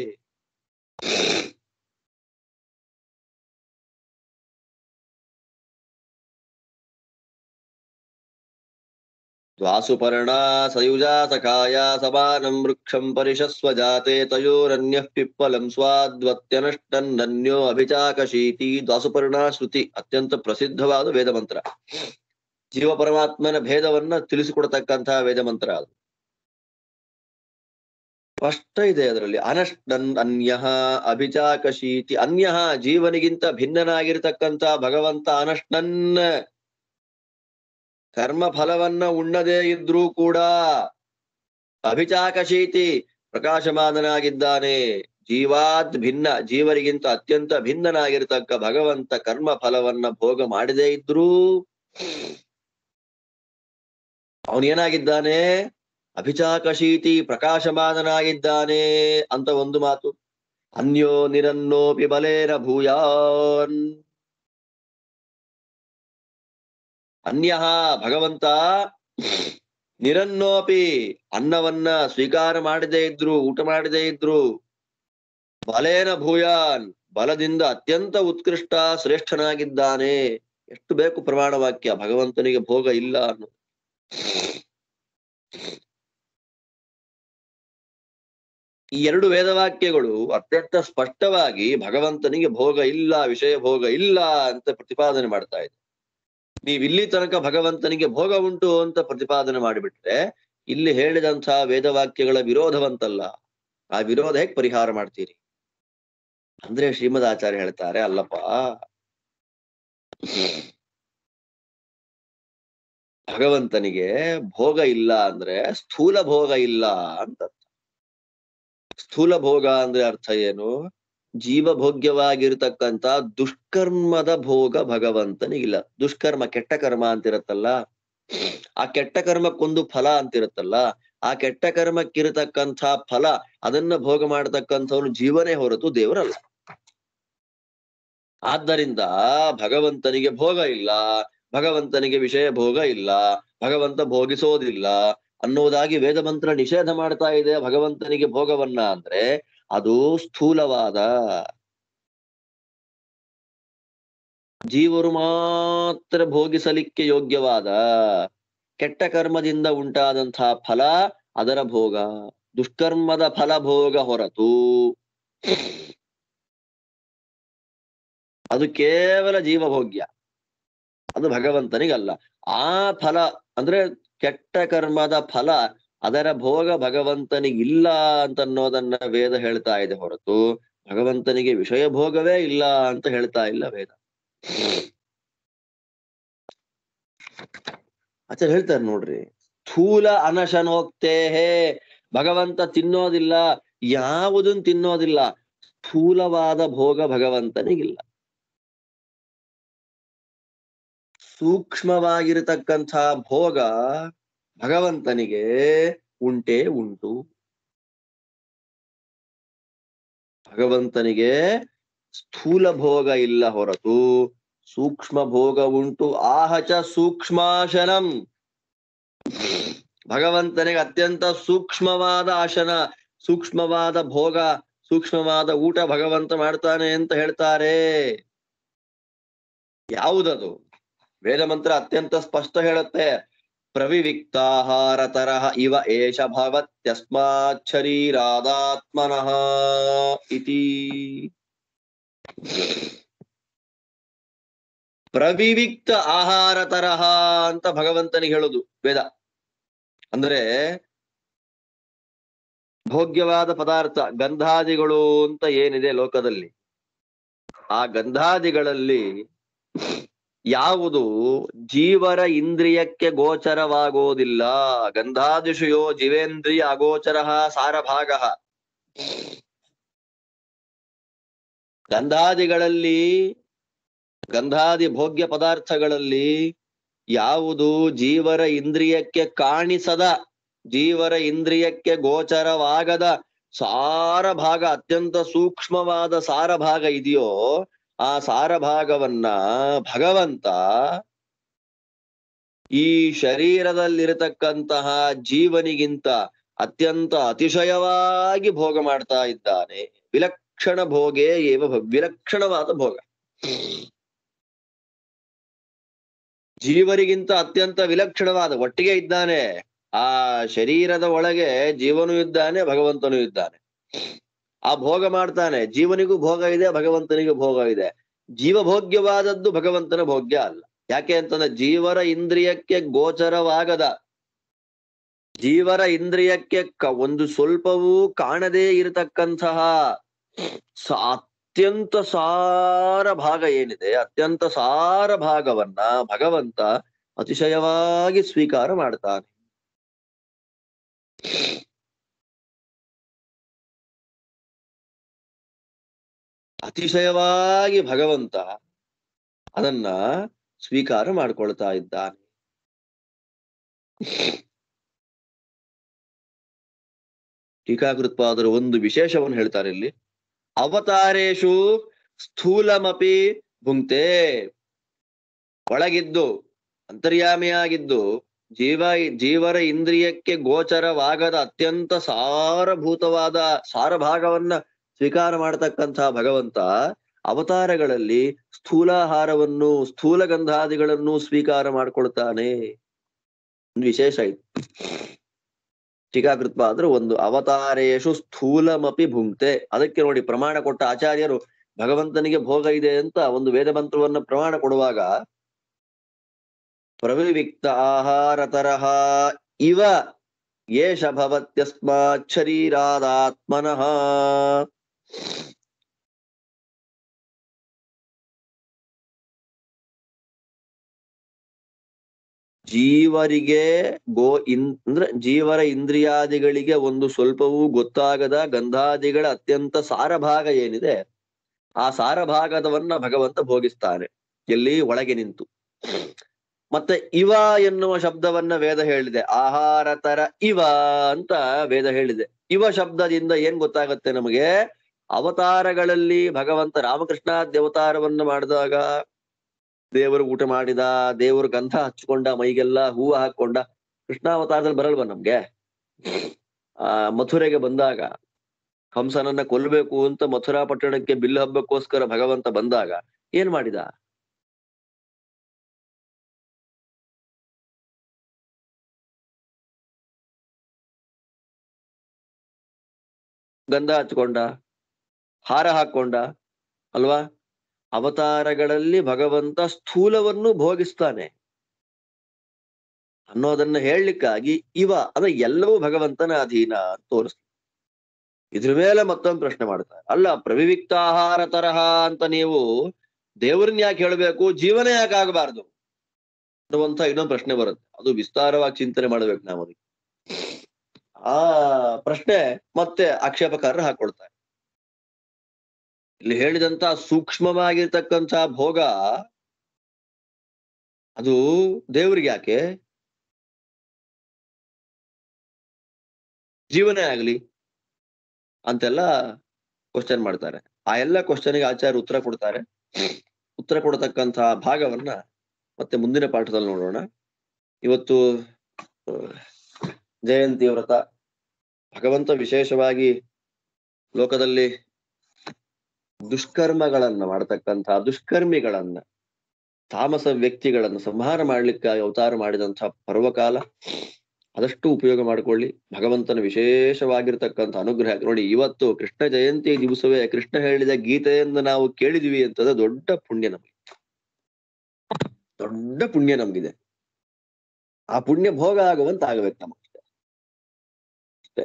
ದ್ವಾಸುಪರ್ಣಾ ಸಯುಜಾ ಸಖಾಯ ಸಮಾನಂ ವೃಕ್ಷಂ ಪರಿಶಸ್ವ ಜಾತೆ ತಯೋರನ್ಯಃ ಪಿಪ್ಪಲಂ ಸ್ವಾದ್ವತ್ಯನಷ್ಟನ್ನನ್ಯೋ ಅಭಿಚಾಕಶೀತಿ. ದ್ವಾಸುಪರ್ಣಾ ಶ್ರುತಿ ಅತ್ಯಂತ ಪ್ರಸಿದ್ಧವಾದ ವೇದ ಮಂತ್ರ. ಜೀವ ಪರಮಾತ್ಮನ ಭೇದವನ್ನ ತಿಳಿಸಿಕೊಡ್ತಕ್ಕಂತಹ ವೇದ ಮಂತ್ರ ಅದು. ಸ್ಪಷ್ಟ ಇದೆ ಅದರಲ್ಲಿ. ಅನಷ್ಟನ್ ಅನ್ಯಃ ಅಭಿಚಾಕಶೀತಿ. ಅನ್ಯಃ ಜೀವನಿಗಿಂತ ಭಿನ್ನನಾಗಿರ್ತಕ್ಕಂಥ ಭಗವಂತ ಅನಷ್ಟನ್, ಕರ್ಮ ಫಲವನ್ನ ಉಣ್ಣದೇ ಇದ್ರೂ ಕೂಡ ಅಭಿಚಾಕಶೀತಿ ಪ್ರಕಾಶಮಾನನಾಗಿದ್ದಾನೆ. ಜೀವಾತ್ ಭಿನ್ನ, ಜೀವರಿಗಿಂತ ಅತ್ಯಂತ ಭಿನ್ನನಾಗಿರ್ತಕ್ಕ ಭಗವಂತ ಕರ್ಮ ಫಲವನ್ನ ಭೋಗ ಮಾಡದೇ ಇದ್ರೂ ಅವನೇನಾಗಿದ್ದಾನೆ? ಅಭಿಚಾಕಶೀತಿ, ಪ್ರಕಾಶಮಾನನಾಗಿದ್ದಾನೆ ಅಂತ ಒಂದು ಮಾತು. ಅನ್ಯೋ ನಿರನ್ನೋಪಿ ಬಲೇನ ಭೂಯಾನ್. ಅನ್ಯಃ ಭಗವಂತ ನಿರನ್ನೋಪಿ ಅನ್ನವನ್ನ ಸ್ವೀಕಾರ ಮಾಡದೇ ಇದ್ರು, ಊಟ ಮಾಡದೇ ಇದ್ರು, ಬಲೇನ ಭೂಯಾನ್ ಬಲದಿಂದ ಅತ್ಯಂತ ಉತ್ಕೃಷ್ಟ ಶ್ರೇಷ್ಠನಾಗಿದ್ದಾನೆ. ಎಷ್ಟು ಬೇಕು ಪ್ರಮಾಣ ವಾಕ್ಯ ಭಗವಂತನಿಗೆ ಭೋಗ ಇಲ್ಲ ಅನ್ನೋದು. ಈ ಎರಡು ವೇದವಾಕ್ಯಗಳು ಅತ್ಯಂತ ಸ್ಪಷ್ಟವಾಗಿ ಭಗವಂತನಿಗೆ ಭೋಗ ಇಲ್ಲ, ವಿಷಯ ಭೋಗ ಇಲ್ಲ ಅಂತ ಪ್ರತಿಪಾದನೆ ಮಾಡ್ತಾ ಇದೆ. ನೀವಿಲ್ಲಿ ತನಕ ಭಗವಂತನಿಗೆ ಭೋಗ ಉಂಟು ಅಂತ ಪ್ರತಿಪಾದನೆ ಮಾಡಿಬಿಟ್ರೆ ಇಲ್ಲಿ ಹೇಳಿದಂತಹ ವೇದವಾಕ್ಯಗಳ ವಿರೋಧವಂತಲ್ಲ. ಆ ವಿರೋಧ ಹೇಗೆ ಪರಿಹಾರ ಮಾಡ್ತೀರಿ ಅಂದ್ರೆ ಶ್ರೀಮದ್ ಆಚಾರ್ಯ ಹೇಳ್ತಾರೆ, ಅಲ್ಲಪ್ಪ, ಭಗವಂತನಿಗೆ ಭೋಗ ಇಲ್ಲ ಅಂದ್ರೆ ಸ್ಥೂಲ ಭೋಗ ಇಲ್ಲ ಅಂತ. ಸ್ಥೂಲ ಭೋಗ ಅಂದ್ರೆ ಅರ್ಥ ಏನು? ಜೀವಭೋಗ್ಯವಾಗಿರ್ತಕ್ಕಂಥ ದುಷ್ಕರ್ಮದ ಭೋಗ ಭಗವಂತನಿಗಿಲ್ಲ. ದುಷ್ಕರ್ಮ, ಕೆಟ್ಟ ಕರ್ಮ ಅಂತಿರತ್ತಲ್ಲ, ಆ ಕೆಟ್ಟ ಕರ್ಮಕ್ಕೊಂದು ಫಲ ಅಂತಿರತ್ತಲ್ಲ, ಆ ಕೆಟ್ಟ ಕರ್ಮಕ್ಕಿರತಕ್ಕಂಥ ಫಲ ಅದನ್ನ ಭೋಗ ಮಾಡತಕ್ಕಂಥವನು ಜೀವನೇ ಹೊರತು ದೇವರಲ್ಲ. ಆದ್ದರಿಂದ ಭಗವಂತನಿಗೆ ಭೋಗ ಇಲ್ಲ, ಭಗವಂತನಿಗೆ ವಿಷಯ ಭೋಗ ಇಲ್ಲ, ಭಗವಂತ ಭೋಗಿಸೋದಿಲ್ಲ ಅನ್ನೋದಾಗಿ ವೇದ ಮಂತ್ರ ನಿಷೇಧ ಮಾಡ್ತಾ ಇದೆ ಭಗವಂತನಿಗೆ ಭೋಗವನ್ನ. ಅಂದ್ರೆ ಅದು ಸ್ಥೂಲವಾದ, ಜೀವರು ಮಾತ್ರ ಭೋಗಿಸಲಿಕ್ಕೆ ಯೋಗ್ಯವಾದ ಕೆಟ್ಟ ಕರ್ಮದಿಂದ ಉಂಟಾದಂತಹ ಫಲ ಅದರ ಭೋಗ. ದುಷ್ಕರ್ಮದ ಫಲ ಭೋಗ ಹೊರತು ಅದು ಕೇವಲ ಜೀವಭೋಗ್ಯ, ಅದು ಭಗವಂತನಿಗಲ್ಲ. ಆ ಫಲ ಅಂದ್ರೆ ಕೆಟ್ಟ ಕರ್ಮದ ಫಲ ಅದರ ಭೋಗ ಭಗವಂತನಿಗಿಲ್ಲ ಅಂತನ್ನೋದನ್ನ ವೇದ ಹೇಳ್ತಾ ಇದೆ ಹೊರತು ಭಗವಂತನಿಗೆ ವಿಷಯ ಭೋಗವೇ ಇಲ್ಲ ಅಂತ ಹೇಳ್ತಾ ಇಲ್ಲ ವೇದ. ಆಚಾರ್ಯ ಹೇಳ್ತಾರೆ ನೋಡ್ರಿ, ಸ್ಥೂಲ ಅನಶನೋಕ್ತೇಹೇ, ಭಗವಂತ ತಿನ್ನೋದಿಲ್ಲ, ಯಾವುದನ್ನು ತಿನ್ನೋದಿಲ್ಲ, ಸ್ಥೂಲವಾದ ಭೋಗ ಭಗವಂತನಿಗಿಲ್ಲ. ಸೂಕ್ಷ್ಮವಾಗಿರತಕ್ಕಂಥ ಭೋಗ ಭಗವಂತನಿಗೆ ಉಂಟೇ ಉಂಟು. ಭಗವಂತನಿಗೆ ಸ್ಥೂಲ ಭೋಗ ಇಲ್ಲ ಹೊರತು ಸೂಕ್ಷ್ಮ ಭೋಗ ಉಂಟು. ಆಹಚ ಸೂಕ್ಷ್ಮಾಶನಂ. ಭಗವಂತನಿಗೆ ಅತ್ಯಂತ ಸೂಕ್ಷ್ಮವಾದ ಆಶನ, ಸೂಕ್ಷ್ಮವಾದ ಭೋಗ, ಸೂಕ್ಷ್ಮವಾದ ಊಟ ಭಗವಂತ ಮಾಡ್ತಾನೆ ಅಂತ ಹೇಳ್ತಾರೆ. ಯಾವುದದು? ವೇದ ಮಂತ್ರ ಅತ್ಯಂತ ಸ್ಪಷ್ಟ ಹೇಳುತ್ತೆ. ಪ್ರವಿವಿಕ್ತಾಹಾರ ತರಹ ಇವ ಏಷ ಭವತ್ಯಸ್ಮಾತ್ ಶರೀರಾದಾತ್ಮನಃ ಇತಿ. ಪ್ರವಿವಿಕ್ತ ಆಹಾರ ತರಹ ಅಂತ ಭಗವಂತನಿಗೆ ಹೇಳುದು ವೇದ. ಅಂದ್ರೆ ಭೋಗ್ಯವಾದ ಪದಾರ್ಥ ಗಂಧಾದಿಗಳು ಅಂತ ಏನಿದೆ ಲೋಕದಲ್ಲಿ, ಆ ಗಂಧಾದಿಗಳಲ್ಲಿ ಯಾವುದು ಜೀವರ ಇಂದ್ರಿಯಕ್ಕೆ ಗೋಚರವಾಗೋದಿಲ್ಲ. ಗಂಧಾದಿಶಯೋ ಜೀವೇಂದ್ರಿಯ ಅಗೋಚರ ಸಾರಭಾಗ. ಗಂಧಾದಿಗಳಲ್ಲಿ, ಗಂಧಾದಿ ಭೋಗ್ಯ ಪದಾರ್ಥಗಳಲ್ಲಿ ಯಾವುದು ಜೀವರ ಇಂದ್ರಿಯಕ್ಕೆ ಕಾಣಿಸದ, ಜೀವರ ಇಂದ್ರಿಯಕ್ಕೆ ಗೋಚರವಾಗದ ಸಾರಭಾಗ, ಅತ್ಯಂತ ಸೂಕ್ಷ್ಮವಾದ ಸಾರಭಾಗ ಇದೆಯೋ ಆ ಸಾರಭಾಗವನ್ನ ಭಗವಂತ ಈ ಶರೀರದಲ್ಲಿರತಕ್ಕಂತಹ ಜೀವನಿಗಿಂತ ಅತ್ಯಂತ ಅತಿಶಯವಾಗಿ ಭೋಗ ಮಾಡ್ತಾ ಇದ್ದಾನೆ. ವಿಲಕ್ಷಣ ಭೋಗೇ ಏವ ವಿಲಕ್ಷಣವಾದ ಭೋಗ. ಜೀವರಿಗಿಂತ ಅತ್ಯಂತ ವಿಲಕ್ಷಣವಾದ, ಒಟ್ಟಿಗೆ ಇದ್ದಾನೆ. ಆ ಶರೀರದ ಒಳಗೆ ಜೀವನೂ ಇದ್ದಾನೆ, ಭಗವಂತನೂ ಇದ್ದಾನೆ. ಆ ಭೋಗ ಮಾಡ್ತಾನೆ. ಜೀವನಿಗೂ ಭೋಗ ಇದೆ, ಭಗವಂತನಿಗೂ ಭೋಗ ಇದೆ. ಜೀವಭೋಗ್ಯವಾದದ್ದು ಭಗವಂತನ ಭೋಗ್ಯ ಅಲ್ಲ. ಯಾಕೆ ಅಂತಂದ್ರೆ ಜೀವರ ಇಂದ್ರಿಯಕ್ಕೆ ಗೋಚರವಾಗದ, ಜೀವರ ಇಂದ್ರಿಯಕ್ಕೆ ಒಂದು ಸ್ವಲ್ಪವೂ ಕಾಣದೇ ಇರತಕ್ಕಂತಹ ಅತ್ಯಂತ ಸಾರ ಭಾಗ ಏನಿದೆ, ಅತ್ಯಂತ ಸಾರ ಭಾಗವನ್ನ ಭಗವಂತ ಅತಿಶಯವಾಗಿ ಸ್ವೀಕಾರ ಮಾಡ್ತಾನೆ. ಅತಿಶಯವಾಗಿ ಭಗವಂತ ಅದನ್ನ ಸ್ವೀಕಾರ ಮಾಡ್ಕೊಳ್ತಾ ಇದ್ದಾನೆ. ಟೀಕಾಕೃತ್ಪಾದರು ಒಂದು ವಿಶೇಷವನ್ನು ಹೇಳ್ತಾರೆ ಇಲ್ಲಿ. ಅವತಾರೇಶು ಸ್ಥೂಲಮಪಿ ಭುಂಕ್ತೆ. ಒಳಗಿದ್ದು ಅಂತರ್ಯಾಮಿಯಾಗಿದ್ದು ಜೀವರ ಇಂದ್ರಿಯಕ್ಕೆ ಗೋಚರವಾಗದ ಅತ್ಯಂತ ಸಾರಭೂತವಾದ ಸಾರಭಾಗವನ್ನ ಸ್ವೀಕಾರ ಮಾಡತಕ್ಕಂತಹ ಭಗವಂತ ಅವತಾರಗಳಲ್ಲಿ ಸ್ಥೂಲಾಹಾರವನ್ನು, ಸ್ಥೂಲ ಗಂಧಾದಿಗಳನ್ನು ಸ್ವೀಕಾರ ಮಾಡ್ಕೊಳ್ತಾನೆ. ಒಂದು ವಿಶೇಷ ಇದು. ಟೀಕಾಕೃತ್ಪಾದರು ಒಂದು ಅವತಾರೇಶು ಸ್ಥೂಲಮಪಿ ಭುಂಕ್ತೆ. ಅದಕ್ಕೆ ನೋಡಿ ಪ್ರಮಾಣ ಕೊಟ್ಟ ಆಚಾರ್ಯರು ಭಗವಂತನಿಗೆ ಭೋಗ ಇದೆ ಅಂತ ಒಂದು ವೇದ ಮಂತ್ರವನ್ನ ಪ್ರಮಾಣ ಕೊಡುವಾಗ ಪ್ರವಿವಿಕ್ತ ಆಹಾರ ತರಹ ಇವ ಯೇಷ ಭವತ್ಯಸ್ಮಾತ್ ಶರೀರಾದಾತ್ಮನಃ. ಜೀವರಿಗೆ ಅಂದ್ರೆ ಜೀವರ ಇಂದ್ರಿಯಾದಿಗಳಿಗೆ ಒಂದು ಸ್ವಲ್ಪವೂ ಗೊತ್ತಾಗದ ಗಂಧಾದಿಗಳ ಅತ್ಯಂತ ಸಾರಭಾಗ ಏನಿದೆ ಆ ಸಾರಭಾಗದವನ್ನ ಭಗವಂತ ಭೋಗಿಸ್ತಾನೆ. ಎಲ್ಲಿ? ಒಳಗೆ ನಿಂತು. ಮತ್ತೆ ಇವ ಎನ್ನುವ ಶಬ್ದವನ್ನ ವೇದ ಹೇಳಿದೆ. ಆಹಾರ ತರ ಇವ ಅಂತ ವೇದ ಹೇಳಿದೆ. ಇವ ಶಬ್ದದಿಂದ ಏನ್ ಗೊತ್ತಾಗತ್ತೆ ನಮಗೆ? ಅವತಾರಗಳಲ್ಲಿ ಭಗವಂತ ರಾಮಕೃಷ್ಣಾದ್ಯ ಅವತಾರವನ್ನ ಮಾಡಿದಾಗ ದೇವರು ಊಟ ಮಾಡಿದ, ದೇವರು ಗಂಧ ಹಚ್ಕೊಂಡ, ಮೈಗೆಲ್ಲ ಹೂವು ಹಾಕೊಂಡ. ಕೃಷ್ಣಾವತಾರದಲ್ಲಿ ಬರಲ್ವ ನಮ್ಗೆ? ಮಥುರೆಗೆ ಬಂದಾಗ ಹಂಸನನ್ನ ಕೊಲ್ಲಬೇಕು ಅಂತ ಮಥುರಾ ಪಟ್ಟಣಕ್ಕೆ ಬಿಲ್ಲು ಹಬ್ಬಕ್ಕೋಸ್ಕರ ಭಗವಂತ ಬಂದಾಗ ಏನ್ ಮಾಡಿದ? ಗಂಧ ಹಚ್ಕೊಂಡ, ಹಾರ ಹಾಕೊಂಡ ಅಲ್ವಾ? ಅವತಾರಗಳಲ್ಲಿ ಭಗವಂತ ಸ್ಥೂಲವನ್ನು ಭೋಗಿಸ್ತಾನೆ ಅನ್ನೋದನ್ನ ಹೇಳಲಿಕ್ಕಾಗಿ ಇವ ಅಂದ್ರೆ ಎಲ್ಲವೂ ಭಗವಂತನ ಅಧೀನ ಅಂತ ತೋರಿಸ್ತಾರೆ. ಇದ್ರ ಮೇಲೆ ಮತ್ತೊಂದು ಪ್ರಶ್ನೆ ಮಾಡ್ತಾರೆ. ಅಲ್ಲ, ಪ್ರವಿವಿಕ್ತ ಆಹಾರ ತರಹ ಅಂತ ನೀವು ದೇವರನ್ನ ಯಾಕೆ ಹೇಳ್ಬೇಕು, ಜೀವನ ಯಾಕೆ ಆಗಬಾರ್ದು ಅನ್ನುವಂತ ಇನ್ನೊಂದು ಪ್ರಶ್ನೆ ಬರುತ್ತೆ. ಅದು ವಿಸ್ತಾರವಾಗಿ ಚಿಂತನೆ ಮಾಡ್ಬೇಕು ನಾವು. ಅದಕ್ಕೆ ಆ ಪ್ರಶ್ನೆ ಮತ್ತೆ ಆಕ್ಷೇಪಕಾರರು ಹಾಕೊಳ್ತಾರೆ. ಇಲ್ಲಿ ಹೇಳಿದಂತ ಸೂಕ್ಷ್ಮವಾಗಿರ್ತಕ್ಕಂಥ ಭೋಗ ಅದು ದೇವರಿಗೆ ಯಾಕೆ? ಜೀವನೇ ಆಗ್ಲಿ ಅಂತೆಲ್ಲ ಕ್ವಶನ್ ಮಾಡ್ತಾರೆ. ಆ ಎಲ್ಲ ಕ್ವಶನ್ಗೆ ಆಚಾರ್ಯ ಉತ್ತರ ಕೊಡ್ತಾರೆ. ಉತ್ತರ ಕೊಡತಕ್ಕಂತಹ ಭಾಗವನ್ನ ಮತ್ತೆ ಮುಂದಿನ ಪಾಠದಲ್ಲಿ ನೋಡೋಣ. ಇವತ್ತು ಜಯಂತಿ ವ್ರತ. ಭಗವಂತ ವಿಶೇಷವಾಗಿ ಲೋಕದಲ್ಲಿ ದುಷ್ಕರ್ಮಗಳನ್ನ ಮಾಡತಕ್ಕಂತಹ ದುಷ್ಕರ್ಮಿಗಳನ್ನ, ತಾಮಸ ವ್ಯಕ್ತಿಗಳನ್ನ ಸಂಹಾರ ಮಾಡ್ಲಿಕ್ಕಾಗಿ ಅವತಾರ ಮಾಡಿದಂತಹ ಪರ್ವಕಾಲ. ಆದಷ್ಟು ಉಪಯೋಗ ಮಾಡಿಕೊಳ್ಳಿ. ಭಗವಂತನ ವಿಶೇಷವಾಗಿರ್ತಕ್ಕಂಥ ಅನುಗ್ರಹ ನೋಡಿ. ಇವತ್ತು ಕೃಷ್ಣ ಜಯಂತಿ ದಿವಸವೇ ಕೃಷ್ಣ ಹೇಳಿದ ಗೀತೆಯಿಂದ ನಾವು ಕೇಳಿದ್ವಿ ಅಂತಂದ್ರೆ ದೊಡ್ಡ ಪುಣ್ಯ ನಮಗೆ, ದೊಡ್ಡ ಪುಣ್ಯ ನಮ್ಗಿದೆ. ಆ ಪುಣ್ಯ ಭೋಗ ಆಗುವಂತ ಆಗಬೇಕು ನಮಗೆ, ಅಷ್ಟೇ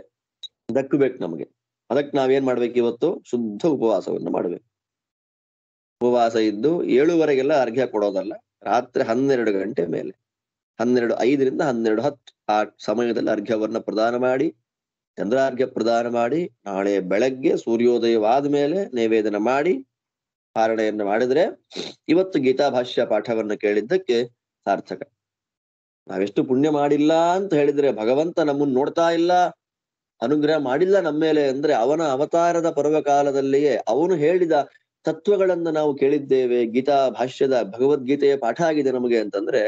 ದಕ್ಕಬೇಕು ನಮಗೆ. ಅದಕ್ಕೆ ನಾವೇನ್ ಮಾಡ್ಬೇಕು? ಇವತ್ತು ಶುದ್ಧ ಉಪವಾಸವನ್ನು ಮಾಡ್ಬೇಕು. ಉಪವಾಸ ಇದ್ದು 7:00 ಅರ್ಘ್ಯ ಕೊಡೋದಲ್ಲ, ರಾತ್ರಿ 12 ಗಂಟೆ ಮೇಲೆ 12:05 12:10 ಆ ಸಮಯದಲ್ಲಿ ಅರ್ಘ್ಯವನ್ನ ಪ್ರದಾನ ಮಾಡಿ, ಚಂದ್ರಾರ್ಘ್ಯ ಪ್ರದಾನ ಮಾಡಿ, ನಾಳೆ ಬೆಳಗ್ಗೆ ಸೂರ್ಯೋದಯವಾದ ಮೇಲೆ ನೈವೇದ್ಯ ಮಾಡಿ ಪಾರಣೆಯನ್ನು ಮಾಡಿದ್ರೆ ಇವತ್ತು ಗೀತಾ ಭಾಷ್ಯ ಪಾಠವನ್ನ ಕೇಳಿದ್ದಕ್ಕೆ ಸಾರ್ಥಕ. ನಾವೆಷ್ಟು ಪುಣ್ಯ ಮಾಡಿಲ್ಲ ಅಂತ ಹೇಳಿದ್ರೆ, ಭಗವಂತ ನಮ್ಮನ್ನು ನೋಡ್ತಾ ಇಲ್ಲ, ಅನುಗ್ರಹ ಮಾಡಿಲ್ಲ ನಮ್ಮ ಮೇಲೆ ಅಂದ್ರೆ ಅವನ ಅವತಾರದ ಪರ್ವಕಾಲದಲ್ಲಿಯೇ ಅವನು ಹೇಳಿದ ತತ್ವಗಳನ್ನ ನಾವು ಕೇಳಿದ್ದೇವೆ. ಗೀತಾ ಭಾಷ್ಯದ ಭಗವದ್ಗೀತೆಯ ಪಾಠ ಆಗಿದೆ ನಮಗೆ ಅಂತಂದ್ರೆ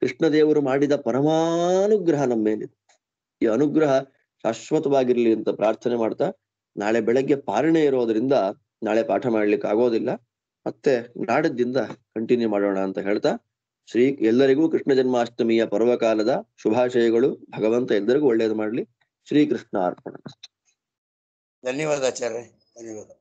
ಕೃಷ್ಣ ದೇವರು ಮಾಡಿದ ಪರಮಾನುಗ್ರಹ ನಮ್ಮ ಮೇಲಿದೆ. ಈ ಅನುಗ್ರಹ ಶಾಶ್ವತವಾಗಿರ್ಲಿ ಅಂತ ಪ್ರಾರ್ಥನೆ ಮಾಡ್ತಾ, ನಾಳೆ ಬೆಳಗ್ಗೆ ಪಾರಣೆ ಇರೋದ್ರಿಂದ ನಾಳೆ ಪಾಠ ಮಾಡ್ಲಿಕ್ಕೆ ಆಗೋದಿಲ್ಲ, ಮತ್ತೆ ನಾಡದಿಂದ ಕಂಟಿನ್ಯೂ ಮಾಡೋಣ ಅಂತ ಹೇಳ್ತಾ, ಎಲ್ಲರಿಗೂ ಕೃಷ್ಣ ಜನ್ಮಾಷ್ಟಮಿಯ ಪರ್ವಕಾಲದ ಶುಭಾಶಯಗಳು. ಭಗವಂತ ಎಲ್ಲರಿಗೂ ಒಳ್ಳೇದು ಮಾಡ್ಲಿ. ಶ್ರೀಕೃಷ್ಣ ಅರ್ಪಣ. ಧನ್ಯವಾದ ಆಚಾರ್ಯ, ಧನ್ಯವಾದ.